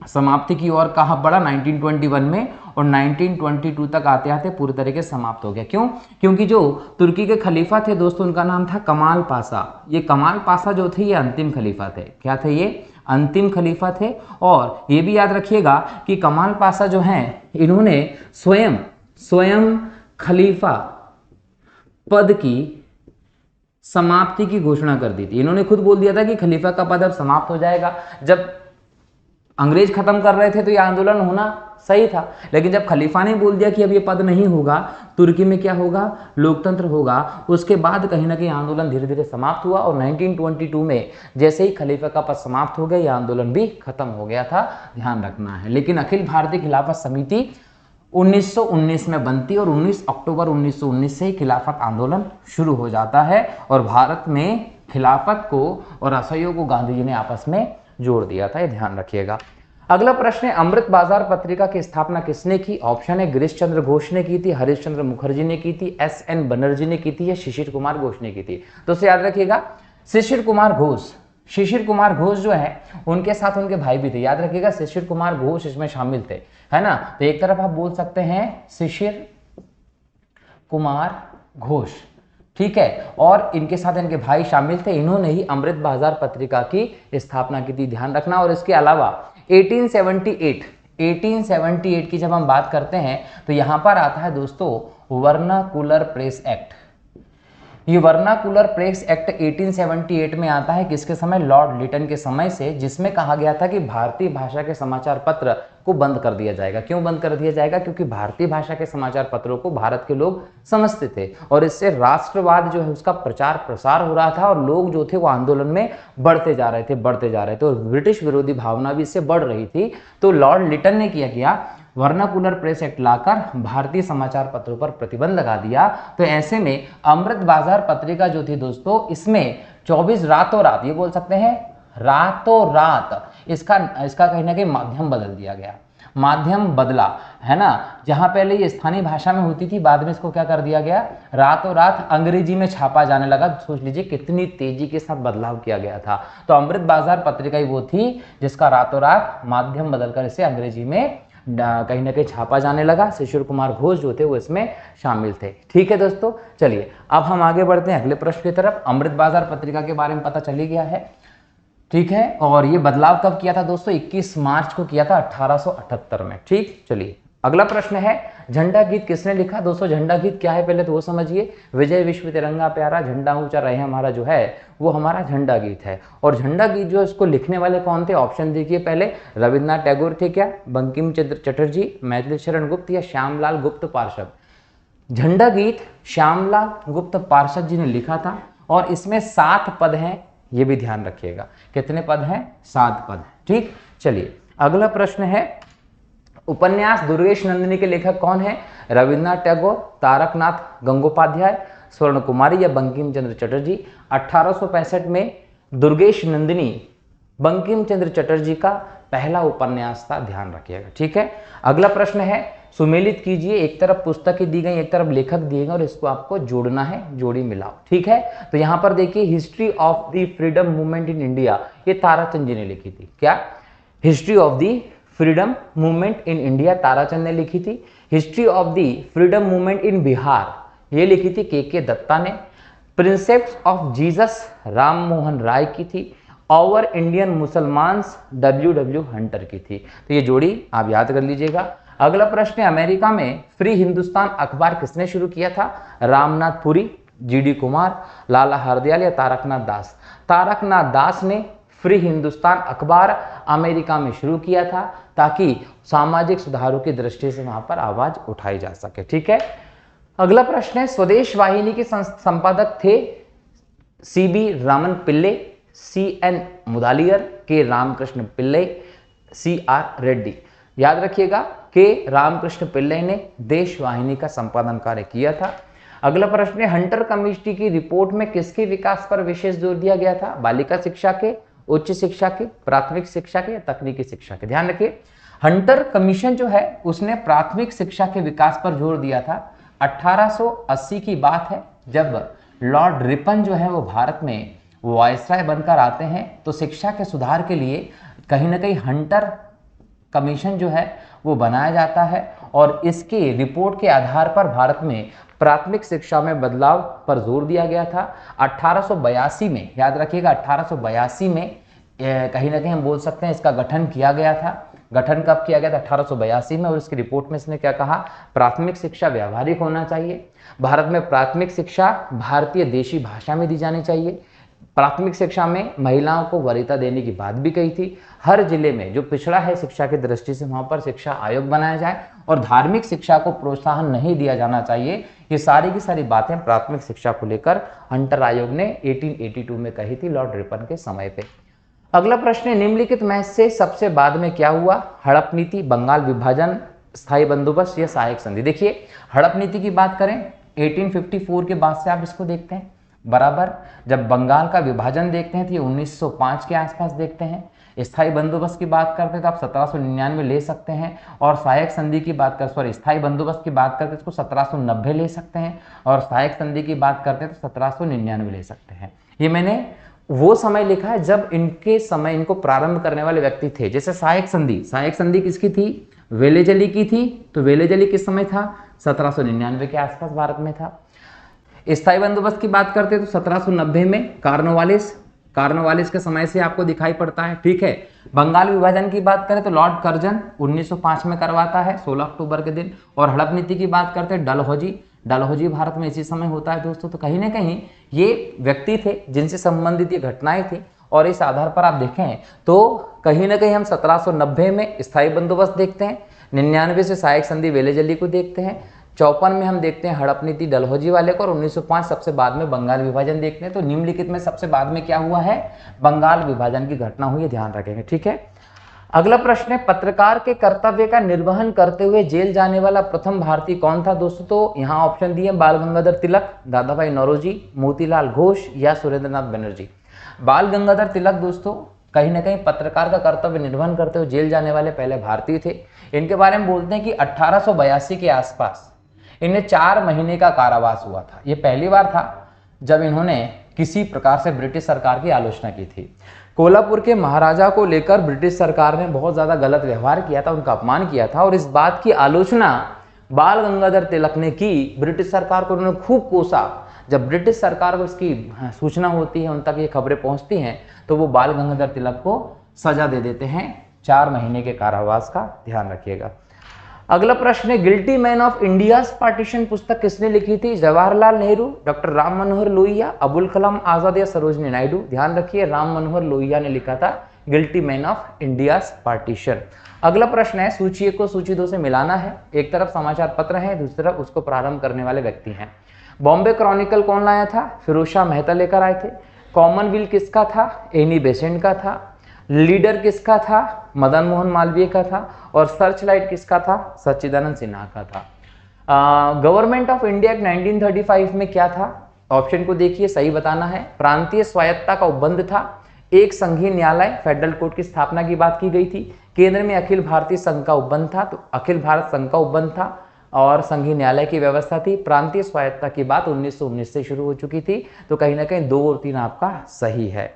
समाप्ति की ओर कहाँ बढ़ा 1921 में और 1922 तक आते आते पूरी तरीके से समाप्त हो गया। क्यों? क्योंकि जो तुर्की के खलीफा थे दोस्तों उनका नाम था कमाल पाशा। ये कमाल पाशा जो थे ये अंतिम खलीफा थे। क्या थे ये? अंतिम खलीफा थे। और ये भी याद रखिएगा कि कमाल पाशा जो हैं इन्होंने स्वयं खलीफा पद की समाप्ति की घोषणा कर दी थी। इन्होंने खुद बोल दिया था कि खलीफा का पद अब समाप्त हो जाएगा। जब अंग्रेज खत्म कर रहे थे तो ये आंदोलन होना सही था, लेकिन जब खलीफा ने बोल दिया कि अब ये पद नहीं होगा, तुर्की में क्या होगा, लोकतंत्र होगा, उसके बाद कहीं ना कहीं आंदोलन धीरे धीरे समाप्त हुआ और 1922 में जैसे ही खलीफा का पद समाप्त हो गया ये आंदोलन भी खत्म हो गया था, ध्यान रखना है। लेकिन अखिल भारतीय खिलाफत समिति 1919 में बनती और 19 अक्टूबर 1919 से ही खिलाफत आंदोलन शुरू हो जाता है और भारत में खिलाफत को और असहयोग को गांधी जी ने आपस में जोड़ दिया था, ये ध्यान रखिएगा। अगला प्रश्न है, अमृत बाजार पत्रिका की स्थापना किसने की? ऑप्शन है गिरीश चंद्र घोष ने की थी, हरीश चंद्र मुखर्जी ने की थी, एस.एन. बनर्जी ने की थी या शिशिर कुमार घोष ने की थी। तो उसे याद रखिएगा, शिशिर कुमार घोष। शिशिर कुमार घोष जो है उनके साथ उनके भाई भी थे, याद रखिएगा शिशिर कुमार घोष इसमें शामिल थे, है ना। तो एक तरफ आप बोल सकते हैं शिशिर कुमार घोष, ठीक है, और इनके साथ इनके भाई शामिल थे, इन्होंने ही अमृत बाजार पत्रिका की स्थापना की थी, ध्यान रखना। और इसके अलावा 1878 की जब हम बात करते हैं तो यहां पर आता है दोस्तों वर्नाकुलर प्रेस एक्ट। ये वर्नाकुलर प्रेस एक्ट 1878 में आता है, किसके समय? लॉर्ड लिटन के समय से, जिसमें कहा गया था कि भारतीय भाषा के समाचार पत्र को बंद कर दिया जाएगा। क्यों बंद कर दिया जाएगा? क्योंकि भारतीय भाषा के समाचार पत्रों को भारत के लोग समझते थे और इससे राष्ट्रवाद जो है उसका प्रचार प्रसार हो रहा था और लोग जो थे वो आंदोलन में बढ़ते जा रहे थे और ब्रिटिश विरोधी भावना भी इससे बढ़ रही थी। तो लॉर्ड लिटन ने किया वर्नाकुलर प्रेस एक्ट लाकर भारतीय समाचार पत्रों पर प्रतिबंध लगा दिया। तो ऐसे में अमृत बाजार पत्रिका जो थी दोस्तों, इसमें 24 रातों रात, ये बोल सकते हैं रातों रात, इसका कहीं ना कहीं माध्यम बदल दिया गया, माध्यम बदला, है ना। जहां पहले ये स्थानीय भाषा में होती थी, बाद में इसको क्या कर दिया गया, रातों रात अंग्रेजी में छापा जाने लगा। सोच लीजिए कितनी तेजी के साथ बदलाव किया गया था। तो अमृत बाजार पत्रिका ही वो थी जिसका रातों रात माध्यम बदलकर इसे अंग्रेजी में कहीं ना कहीं छापा जाने लगा। शिशिर कुमार घोष जो थे वो इसमें शामिल थे। ठीक है दोस्तों, चलिए अब हम आगे बढ़ते हैं अगले प्रश्न की तरफ। अमृत बाजार पत्रिका के बारे में पता चल ही गया है, ठीक है, और ये बदलाव कब किया था दोस्तों? 21 मार्च को किया था 1878 में। ठीक, चलिए अगला प्रश्न है, झंडा गीत किसने लिखा? दोस्तों झंडा गीत क्या है पहले तो वो समझिए। विजय विश्व तिरंगा प्यारा, झंडा ऊंचा रहे हमारा जो है वो हमारा झंडा गीत है। और झंडा गीत जो है उसको लिखने वाले कौन थे? ऑप्शन देखिए, पहले रविन्द्रनाथ टैगोर थे क्या, बंकिम चंद्र चटर्जी, मैथिली शरण गुप्त या श्यामलाल गुप्त पार्षद? झंडा गीत श्यामलाल गुप्त पार्षद जी ने लिखा था और इसमें 7 पद हैं, ये भी ध्यान रखिएगा। कितने पद हैं? 7 पद। ठीक, चलिए अगला प्रश्न है, उपन्यास दुर्गेश नंदिनी के लेखक कौन है? रविन्द्रनाथ टैगोर, तारकनाथ गंगोपाध्याय, स्वर्ण कुमारी या बंकिम चंद्र चटर्जी? 1865 में दुर्गेश नंदिनी बंकिम चंद्र चटर्जी का पहला उपन्यास था, ध्यान रखिएगा। ठीक है, अगला प्रश्न है, सुमेलित कीजिए। एक तरफ पुस्तकें दी गई, एक तरफ लेखक दिए गए और इसको आपको जोड़ना है, जोड़ी मिलाओ। ठीक है, तो यहां पर देखिए, history of the freedom movement in India, ये ताराचंद जी ने लिखी थी। क्या? History of the freedom movement in India Tarachand ने लिखी थी। History of the freedom movement in Bihar, ये लिखी थी के दत्ता ने। प्रिंसेप्ट्स ऑफ जीसस राम मोहन राय की थी। ओवर इंडियन मुसलमान्स W हंटर की थी। तो ये जोड़ी आप याद कर लीजिएगा। अगला प्रश्न है, अमेरिका में फ्री हिंदुस्तान अखबार किसने शुरू किया था? रामनाथ पुरी, GD कुमार, लाला हरदयाल या तारकनाथ दास? तारकनाथ दास ने फ्री हिंदुस्तान अखबार अमेरिका में शुरू किया था ताकि सामाजिक सुधारों की दृष्टि से वहां पर आवाज उठाई जा सके। ठीक है, अगला प्रश्न है, स्वदेश वाहिनी के संपादक थे CB रामन पिल्ले, CN मुदालियर, के रामकृष्ण पिल्ले, CR रेड्डी। याद रखिएगा, के रामकृष्ण पिल्ले ने देश वाहिनी का संपादन कार्य किया था। अगला प्रश्न है, हंटर कमेटी की रिपोर्ट में किसके विकास पर विशेष जोर दिया गया था? बालिका शिक्षा के, उच्च शिक्षा के, प्राथमिक शिक्षा के या तकनीकी शिक्षा के? ध्यान रखिए, हंटर कमीशन जो है उसने प्राथमिक शिक्षा के विकास पर जोर दिया था। 1880 की बात है जब लॉर्ड रिपन जो है वो भारत में वायसराय बनकर आते हैं, तो शिक्षा के सुधार के लिए कहीं ना कहीं हंटर कमीशन जो है वो बनाया जाता है और इसके रिपोर्ट के आधार पर भारत में प्राथमिक शिक्षा में बदलाव पर जोर दिया गया था। 1882 में, याद रखिएगा 1882 में कहीं ना कहीं हम बोल सकते हैं इसका गठन किया गया था। गठन कब किया गया था? 1882 में। और इसकी रिपोर्ट में इसने क्या कहा? प्राथमिक शिक्षा व्यावहारिक होना चाहिए, भारत में प्राथमिक शिक्षा भारतीय देशी भाषा में दी जानी चाहिए, प्राथमिक शिक्षा में महिलाओं को वरीयता देने की बात भी कही थी। हर जिले में जो पिछड़ा है शिक्षा की दृष्टि से वहां पर शिक्षा आयोग बनाया जाए और धार्मिक शिक्षा को प्रोत्साहन नहीं दिया जाना चाहिए। ये सारी की सारी बातें प्राथमिक शिक्षा को लेकर हंटर आयोग ने 1882 में कही थी लॉर्ड रिपन के समय पे। अगला प्रश्न है, निम्नलिखित में से सबसे बाद में क्या हुआ? हड़प नीति, बंगाल विभाजन, स्थायी बंदोबस्त या सहायक संधि। देखिए हड़प नीति की बात करें 1854 के बाद से आप इसको देखते हैं बराबर। जब बंगाल का विभाजन देखते हैं तो ये 1905 के आसपास देखते हैं। स्थायी बंदोबस्त की बात करते हैं तो आप 1799 ले सकते हैं और सहायक संधि की बात कर स्थायी बंदोबस्त की बात करते हैं तो 1790 ले सकते हैं और सहायक संधि की बात करते हैं तो 1799 ले सकते हैं। ये मैंने वो समय लिखा है जब इनके समय इनको प्रारंभ करने वाले व्यक्ति थे। जैसे सहायक संधि किसकी थी? वेलेजली की थी। तो वेलेजली किस समय था? 1799 के आसपास भारत में था। स्थायी बंदोबस्त की बात करते हैं तो 1790 में कार्नवालिस के समय से आपको दिखाई पड़ता है, ठीक है। बंगाल विभाजन की बात करें तो लॉर्ड कर्जन 1905 में करवाता है 16 अक्टूबर के दिन। और हड़प नीति की बात करते हैं डलहौजी भारत में इसी समय होता है दोस्तों। तो कहीं ना कहीं ये व्यक्ति थे जिनसे संबंधित ये घटनाएं थी और इस आधार पर आप देखें तो कहीं ना कहीं हम 1790 में स्थायी बंदोबस्त देखते हैं, 99 से सहायक संधि वेलेजली को देखते हैं, 54 में हम देखते हैं हड़प नीति डलहौजी वाले को और 1905 सबसे बाद में बंगाल विभाजन देखते हैं। तो निम्नलिखित में सबसे बाद में क्या हुआ है? बंगाल विभाजन की घटना हुई है, ध्यान रखेंगे, ठीक है। अगला प्रश्न है, पत्रकार के कर्तव्य का निर्वहन करते हुए जेल जाने वाला प्रथम भारतीय कौन था दोस्तों? तो यहाँ ऑप्शन दिए बाल गंगाधर तिलक, दादा भाई नौरोजी, मोतीलाल घोष या सुरेंद्रनाथ बनर्जी। बाल गंगाधर तिलक दोस्तों कहीं ना कहीं पत्रकार का कर्तव्य निर्वहन करते हुए जेल जाने वाले पहले भारतीय थे। इनके बारे में बोलते हैं कि 1882 के आसपास इन्हें 4 महीने का कारावास हुआ था। ये पहली बार था जब इन्होंने किसी प्रकार से ब्रिटिश सरकार की आलोचना की थी। कोल्हापुर के महाराजा को लेकर ब्रिटिश सरकार ने बहुत ज्यादा गलत व्यवहार किया था, उनका अपमान किया था और इस बात की आलोचना बाल गंगाधर तिलक ने की। ब्रिटिश सरकार को उन्होंने खूब कोसा। जब ब्रिटिश सरकार को इसकी सूचना होती है, उन तक ये खबरें पहुंचती हैं, तो वो बाल गंगाधर तिलक को सजा दे देते हैं 4 महीने के कारावास का, ध्यान रखिएगा। अगला प्रश्न है, guilty man of India's partition पुस्तक किसने लिखी थी? जवाहरलाल नेहरू, डॉक्टर राम मनोहर लोहिया, अबुल कलाम आजाद या सरोजनी नायडू। ध्यान रखिए राम मनोहर लोहिया ने लिखा था guilty man of India's partition. अगला प्रश्न है, सूची 1 को सूची 2 से मिलाना है। एक तरफ समाचार पत्र है, दूसरी तरफ उसको प्रारंभ करने वाले व्यक्ति हैं। बॉम्बे क्रॉनिकल कौन लाया था? फिरोज शाह मेहता लेकर आए थे। कॉमनवेल्थ किसका था? एनी बेसेंट का था। लीडर किसका था? मदन मोहन मालवीय का था। और सर्चलाइट किसका था? सच्चिदानंद सिन्हा का था। गवर्नमेंट ऑफ इंडिया 1935 में क्या था? ऑप्शन को देखिए, सही बताना है। प्रांतीय स्वायत्तता का उपबंध था। एक संघीय न्यायालय फेडरल कोर्ट की स्थापना की बात की गई थी। केंद्र में अखिल भारतीय संघ का उपबंध था, तो अखिल भारत संघ का उपबंध था और संघीय न्यायालय की व्यवस्था थी। प्रांतीय स्वायत्तता की बात 1919 से शुरू हो चुकी थी। तो कहीं ना कहीं 2 और 3 आपका सही है।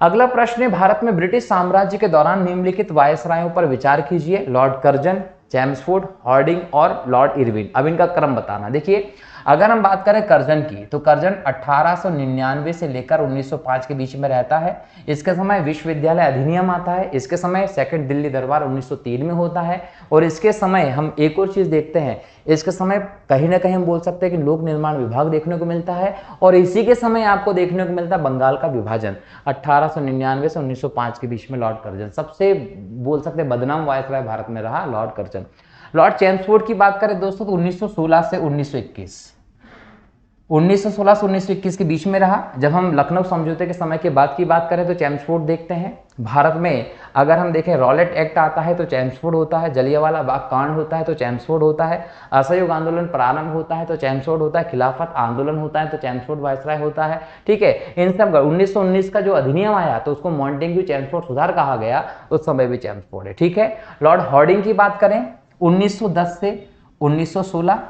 अगला प्रश्न है, भारत में ब्रिटिश साम्राज्य के दौरान निम्नलिखित वायसरायों पर विचार कीजिए। लॉर्ड कर्जन, चैम्सफोर्ड, हॉर्डिंग और लॉर्ड इरविन। अब इनका क्रम बताना। देखिए अगर हम बात करें कर्जन की, तो कर्जन 1899 से लेकर 1905 के बीच में रहता है। इसके समय विश्वविद्यालय अधिनियम आता है। इसके समय सेकंड दिल्ली दरबार 1903 में होता है। और इसके समय हम एक और चीज देखते हैं, इसके समय कहीं ना कहीं हम बोल सकते हैं कि लोक निर्माण विभाग देखने को मिलता है। और इसी के समय आपको देखने को मिलता है बंगाल का विभाजन 1899 से 1905 के बीच में। लॉर्ड कर्जन सबसे बोल सकते हैं बदनाम वायसराय भारत में रहा लॉर्ड कर्जन। लॉर्ड चैम्सफोर्ड की बात करें दोस्तों तो 1916 से 1921 के बीच में रहा। जब हम लखनऊ समझौते के समय के बाद की बात करें तो चैम्सफोर्ड देखते हैं। भारत में अगर हम देखें रॉलेट एक्ट आता है तो चैम्सफोर्ड होता है, जलियांवाला बाग कांड होता है तो चैम्सफोर्ड होता है, असहयोग आंदोलन प्रारंभ होता है तो चैम्सफोर्ड होता है, खिलाफत आंदोलन होता है तो चैम्सफोर्ड वायसराय होता है, ठीक है। इन सब 1919 का जो अधिनियम आया तो उसको मॉन्टेग्यू चैम्सफोर्ड सुधार कहा गया, उस समय भी चैम्सफोर्ड है, ठीक है। लॉर्ड हॉर्डिंग की बात करें 1910 से 1916,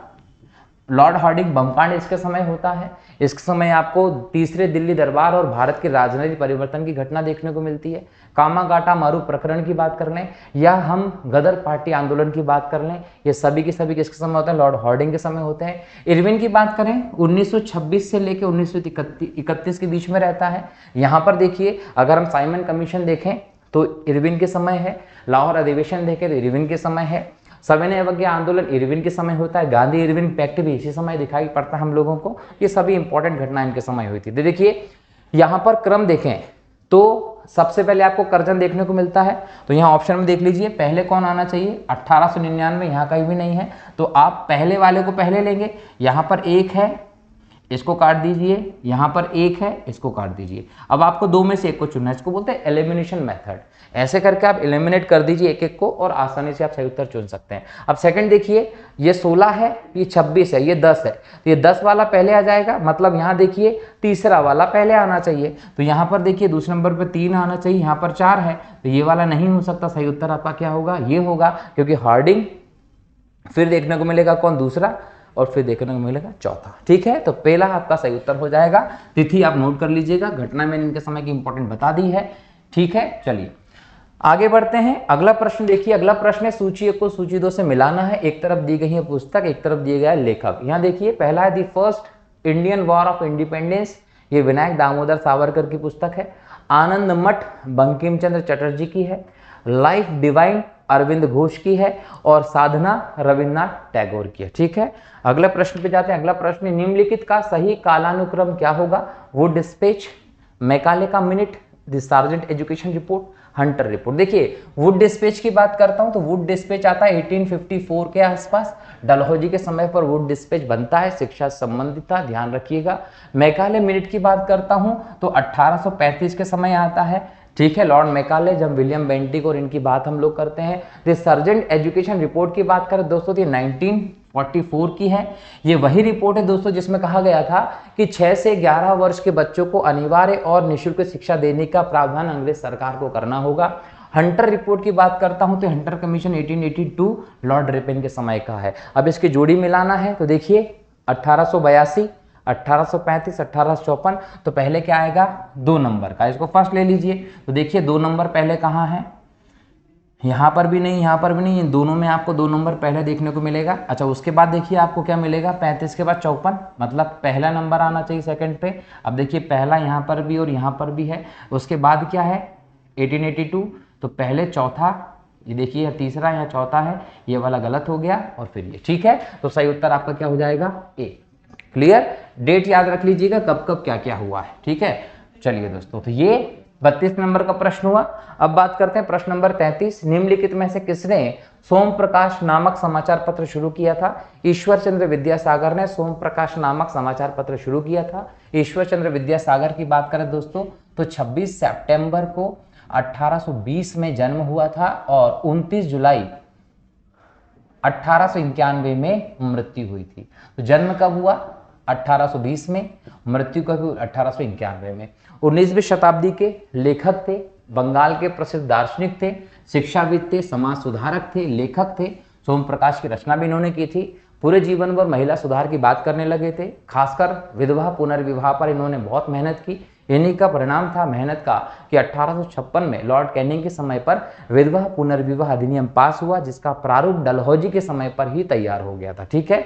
लॉर्ड हॉर्डिंग बमकांड इसके समय होता है। इसके समय आपको तीसरे दिल्ली दरबार और भारत के राजनीतिक परिवर्तन की घटना देखने को मिलती है। कामागाटा मारू प्रकरण की बात कर लें या हम गदर पार्टी आंदोलन की बात कर लें, ये सभी के सभी किसके समय होते हैं? लॉर्ड हॉर्डिंग के समय होते हैं। इरविन की बात करें 1926 से लेकर 1931 के बीच में रहता है। यहाँ पर देखिए अगर हम साइमन कमीशन देखें तो इरविन के समय है, लाहौर अधिवेशन देखें तो इरविन के समय है, सविनय अवज्ञा आंदोलन इरविन के समय होता है, गांधी इरविन पैक्ट भी इसी समय दिखाई पड़ता है हम लोगों को। ये सभी इंपॉर्टेंट घटनाएं इनके समय हुई थी। तो देखिए यहां पर क्रम देखें तो सबसे पहले आपको कर्जन देखने को मिलता है, तो यहाँ ऑप्शन में देख लीजिए पहले कौन आना चाहिए, 1899, यहाँ कहीं भी नहीं है, तो आप पहले वाले को पहले लेंगे। यहाँ पर 1 है, इसको काट दीजिए, यहाँ पर 1 है, इसको काट दीजिए। अब आपको 2 में से एक को चुनना है, इसको बोलते हैं एलिमिनेशन मेथड। ऐसे करके आप एलिमिनेट कर दीजिए एक एक को और आसानी से आप सही उत्तर चुन सकते हैं। अब सेकंड देखिए, ये 16 है, ये 26 है, ये 10 है, तो ये 10 वाला पहले आ जाएगा, मतलब यहाँ देखिए तीसरा वाला पहले आना चाहिए। तो यहाँ पर देखिए दूसरे नंबर पर 3 आना चाहिए, यहाँ पर 4 है, तो ये वाला नहीं हो सकता। सही उत्तर आपका क्या होगा, ये होगा, क्योंकि हार्डिंग फिर देखने को मिलेगा कौन, दूसरा, और फिर देखने को मिलेगा चौथा। ठीक है, तो पहला आपका सही उत्तर हो जाएगा। तिथि आप नोट कर लीजिएगा, घटना मैंने इनके समय की इंपॉर्टेंट बता दी है। ठीक है, चलिए आगे बढ़ते हैं। अगला प्रश्न देखिए, अगला प्रश्न है सूची 1 को सूची 2 से मिलाना है। एक तरफ दी गई है पुस्तक, एक तरफ दिया गया है लेखक। यहाँ देखिए पहला है the first Indian war of independence, ये विनायक दामोदर सावरकर की पुस्तक है। आनंद मठ बंकिम चंद्र चटर्जी की है। लाइफ डिवाइन अरविंद घोष की है, और साधना रविन्द्रनाथ टैगोर की है। ठीक है, अगले प्रश्न पे जाते हैं। अगला प्रश्न, निम्नलिखित का सही कालानुक्रम क्या होगा, वुड डिस्पैच, मैकाले का minute, the sergeant education report, Hunter report. देखिए वुड डिस्पैच की बात करता हूं तो वुड डिस्पैच आता है 1854 के आसपास, डलहौजी के समय पर वुड डिस्पैच बनता है, शिक्षा संबंधित था, ध्यान रखिएगा। मैकाले मिनट की बात करता हूं तो 1835 के समय आता है। ठीक है, लॉर्ड मैकाले, जब विलियम बेंटिक और इनकी बात हम लोग करते हैं। द सर्जेंट एजुकेशन रिपोर्ट की बात करें दोस्तों, ये 1944 की है। ये वही रिपोर्ट है दोस्तों जिसमें कहा गया था कि 6 से 11 वर्ष के बच्चों को अनिवार्य और निःशुल्क शिक्षा देने का प्रावधान अंग्रेज सरकार को करना होगा। हंटर रिपोर्ट की बात करता हूं तो हंटर कमीशन 1882 लॉर्ड रिपेन के समय का है। अब इसकी जोड़ी मिलाना है तो देखिए 1882, 1835, 1854, तो पहले क्या आएगा, 2 नंबर का, इसको फर्स्ट ले लीजिए। तो देखिए 2 नंबर पहले कहाँ है, यहाँ पर भी नहीं, यहाँ पर भी नहीं, इन दोनों में आपको 2 नंबर पहले देखने को मिलेगा। अच्छा, उसके बाद देखिए आपको क्या मिलेगा, 35 के बाद 54, मतलब पहला नंबर आना चाहिए सेकंड पे। अब देखिए पहला यहाँ पर भी और यहाँ पर भी है। उसके बाद क्या है 1882, तो पहले चौथा, ये देखिए तीसरा, यहाँ चौथा है, ये वाला गलत हो गया, और फिर ये। ठीक है, तो सही उत्तर आपका क्या हो जाएगा, ए। क्लियर, डेट याद रख लीजिएगा कब कब क्या क्या हुआ है। ठीक है, चलिए दोस्तों, तो ये 32 नंबर का प्रश्न हुआ। अब बात करते हैं प्रश्न नंबर 33, निम्नलिखित में से किसने सोम प्रकाश नामक समाचार पत्र शुरू किया था। ईश्वर चंद्र विद्यासागर ने सोम प्रकाश नामक समाचार पत्र शुरू किया था। ईश्वर चंद्र विद्यासागर की बात करें दोस्तों तो 26 सितंबर को 1820 में जन्म हुआ था और 29 जुलाई 1891 में मृत्यु हुई थी। तो जन्म कब हुआ, 1820 में, मृत्यु कब हुई, 1891 में। 19वीं शताब्दी के लेखक थे, बंगाल के प्रसिद्ध दार्शनिक थे, शिक्षाविद थे, समाज सुधारक थे, लेखक थे। सोम प्रकाश की रचना भी इन्होंने की थी। पूरे जीवन भर महिला सुधार की बात करने लगे थे, खासकर विधवा पुनर्विवाह पर इन्होंने बहुत मेहनत की। इन्हीं का परिणाम था मेहनत का कि 1856 में लॉर्ड कैनिंग के समय पर विधवा पुनर्विवाह अधिनियम पास हुआ, जिसका प्रारूप डलहौजी के समय पर ही तैयार हो गया था। ठीक है,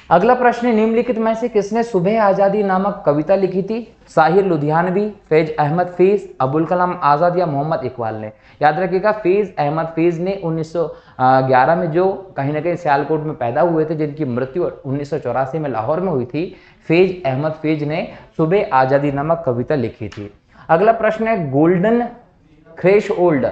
अगला प्रश्न है, निम्नलिखित में से किसने सुबह आजादी नामक कविता लिखी थी। साहिर लुधियानवी, फैज अहमद फैज, अबुल कलाम आजाद या मोहम्मद इकबाल ने। याद रखिएगा फैज अहमद फैज ने 1911 में जो कहीं ना कहीं सियालकोट में पैदा हुए थे, जिनकी मृत्यु 1984 में लाहौर में हुई थी, फैज अहमद फैज ने सुबह आजादी नामक कविता लिखी थी। अगला प्रश्न है, गोल्डन थ्रेशोल्ड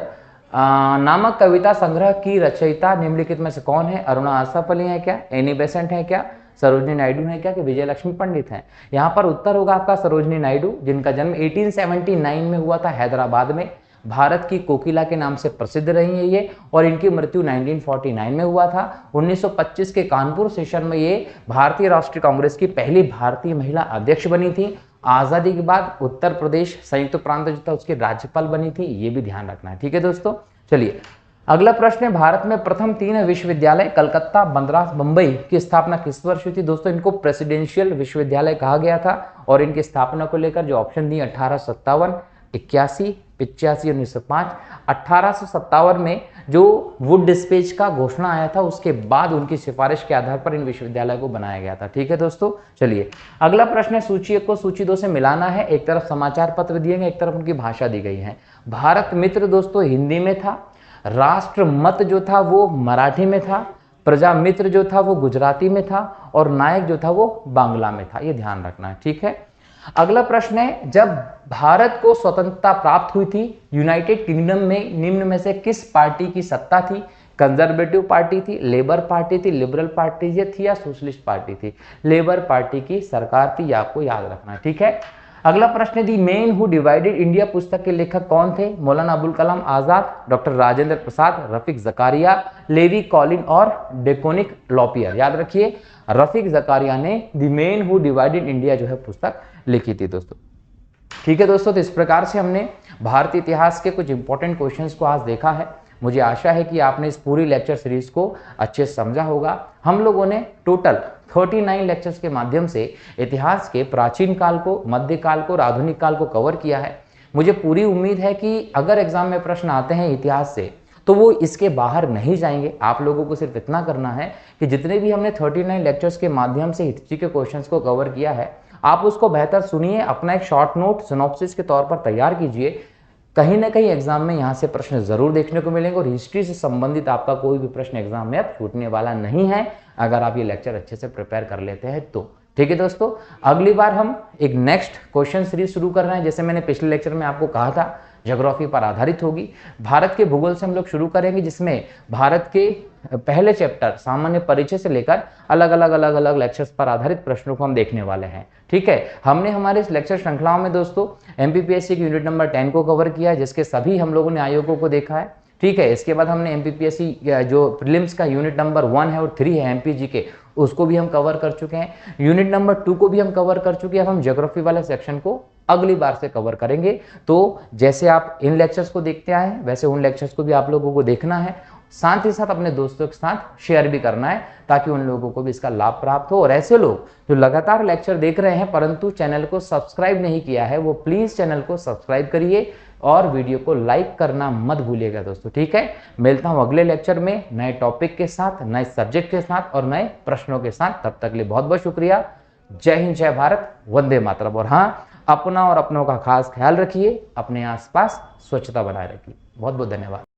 नामक कविता संग्रह की रचयिता निम्नलिखित में से कौन है। अरुणा आसफअली है क्या, एनी बेसेंट है क्या, सरोजनी नायडू है क्या, कि विजय लक्ष्मी पंडित हैं। यहाँ पर उत्तर होगा आपका सरोजनी नायडू, जिनका जन्म 1879 में हुआ था हैदराबाद में। भारत की कोकिला के नाम से प्रसिद्ध रही है ये, और इनकी मृत्यु 1949 में हुआ था। 1925 के कानपुर सेशन में ये भारतीय राष्ट्रीय कांग्रेस की पहली भारतीय महिला अध्यक्ष बनी थी। आजादी के बाद उत्तर प्रदेश संयुक्त प्रांत जो था उसकी राज्यपाल बनी थी, ये भी ध्यान रखना है। ठीक है दोस्तों, चलिए अगला प्रश्न है, भारत में प्रथम 3 विश्वविद्यालय कलकत्ता, मद्रास, मुंबई की स्थापना किस वर्ष हुई थी। दोस्तों इनको प्रेसिडेंशियल विश्वविद्यालय कहा गया था, और इनकी स्थापना को लेकर जो ऑप्शन दिए 1857, 81, 85, 1905। 1857 में जो वुड डिस्पैच का घोषणा आया था, उसके बाद उनकी सिफारिश के आधार पर इन विश्वविद्यालय को बनाया गया था। ठीक है दोस्तों, चलिए अगला प्रश्न है, सूची 1 को सूची 2 से मिलाना है। एक तरफ समाचार पत्र दिए गए, एक तरफ उनकी भाषा दी गई है। भारत मित्र दोस्तों हिंदी में था, राष्ट्र मत जो था वो मराठी में था, प्रजा मित्र जो था वो गुजराती में था, और नायक जो था वो बांग्ला में था। ये ध्यान रखना है। ठीक है, अगला प्रश्न है, जब भारत को स्वतंत्रता प्राप्त हुई थी, यूनाइटेड किंगडम में निम्न में से किस पार्टी की सत्ता थी? कंजर्वेटिव पार्टी थी, लेबर पार्टी थी, लिबरल पार्टी थी या सोशलिस्ट पार्टी थी? लेबर पार्टी की सरकार थी, आपको याद रखना है, ठीक है। अगला प्रश्न है, the man who divided India पुस्तक के लेखक कौन थे? Maulana Abul Kalam Azad, doctor Rajendra Prasad, Rafiq Zachariah, levy Colin और डेकोनिक लॉपियर। याद रखिए, रफीक जकारिया ने the man who divided India जो है पुस्तक लिखी थी दोस्तों। ठीक है दोस्तों, तो इस प्रकार से हमने भारतीय इतिहास के कुछ इंपॉर्टेंट क्वेश्चंस को आज देखा है। मुझे आशा है कि आपने इस पूरी लेक्चर सीरीज को अच्छे से समझा होगा। हम लोगों ने टोटल 39 लेक्चर्स के माध्यम से इतिहास के प्राचीन काल को, मध्यकाल को और आधुनिक काल को कवर किया है। मुझे पूरी उम्मीद है कि अगर एग्जाम में प्रश्न आते हैं इतिहास से तो वो इसके बाहर नहीं जाएंगे। आप लोगों को सिर्फ इतना करना है कि जितने भी हमने 39 लेक्चर्स के माध्यम से हिस्ट्री के क्वेश्चंस को कवर किया है, आप उसको बेहतर सुनिए, अपना एक शॉर्ट नोट सिनॉप्सिस के तौर पर तैयार कीजिए। कहीं ना कहीं एग्जाम में यहाँ से प्रश्न जरूर देखने को मिलेंगे और हिस्ट्री से संबंधित आपका कोई भी प्रश्न एग्जाम में अब छूटने वाला नहीं है, अगर आप ये लेक्चर अच्छे से प्रिपेयर कर लेते हैं तो। ठीक है दोस्तों, अगली बार हम एक नेक्स्ट क्वेश्चन सीरीज शुरू कर रहे हैं। जैसे मैंने पिछले लेक्चर में आपको कहा था, ज्योग्राफी पर आधारित होगी। भारत के भूगोल से हम लोग शुरू करेंगे, जिसमें भारत के पहले चैप्टर सामान्य परिचय से लेकर अलग अलग लेक्चर्स पर आधारित प्रश्नों को हम देखने वाले हैं। ठीक है, हमने हमारे इस लेक्चर श्रृंखलाओं में दोस्तों एमपीपीएससी की यूनिट नंबर 10 को कवर किया, जिसके सभी हम लोगों ने आयोगों को देखा है। ठीक है, इसके बाद हमने एमपीपीएससी जो प्रीलिम्स का यूनिट नंबर 1 है और 3 है एमपीजी के, उसको भी हम कवर कर चुके हैं। यूनिट नंबर 2 को भी हम कवर कर चुके हैं। अब हम ज्योग्राफी वाले सेक्शन को अगली बार से कवर करेंगे। तो जैसे आप इन लेक्चर्स को देखते आए हैं, वैसे उन लेक्चर्स को भी आप लोगों को देखना है, साथ ही साथ अपने दोस्तों के साथ शेयर भी करना है, ताकि उन लोगों को भी इसका लाभ प्राप्त हो। और ऐसे लोग जो लगातार लेक्चर देख रहे हैं परंतु चैनल को सब्सक्राइब नहीं किया है, वो प्लीज चैनल को सब्सक्राइब करिए और वीडियो को लाइक करना मत भूलिएगा दोस्तों। ठीक है, मिलता हूं अगले लेक्चर में नए टॉपिक के साथ, नए सब्जेक्ट के साथ और नए प्रश्नों के साथ। तब तक के लिए बहुत बहुत शुक्रिया। जय हिंद, जय भारत, वंदे मातरम। और हाँ, अपना और अपनों का खास ख्याल रखिए, अपने आसपास स्वच्छता बनाए रखिए। बहुत बहुत धन्यवाद।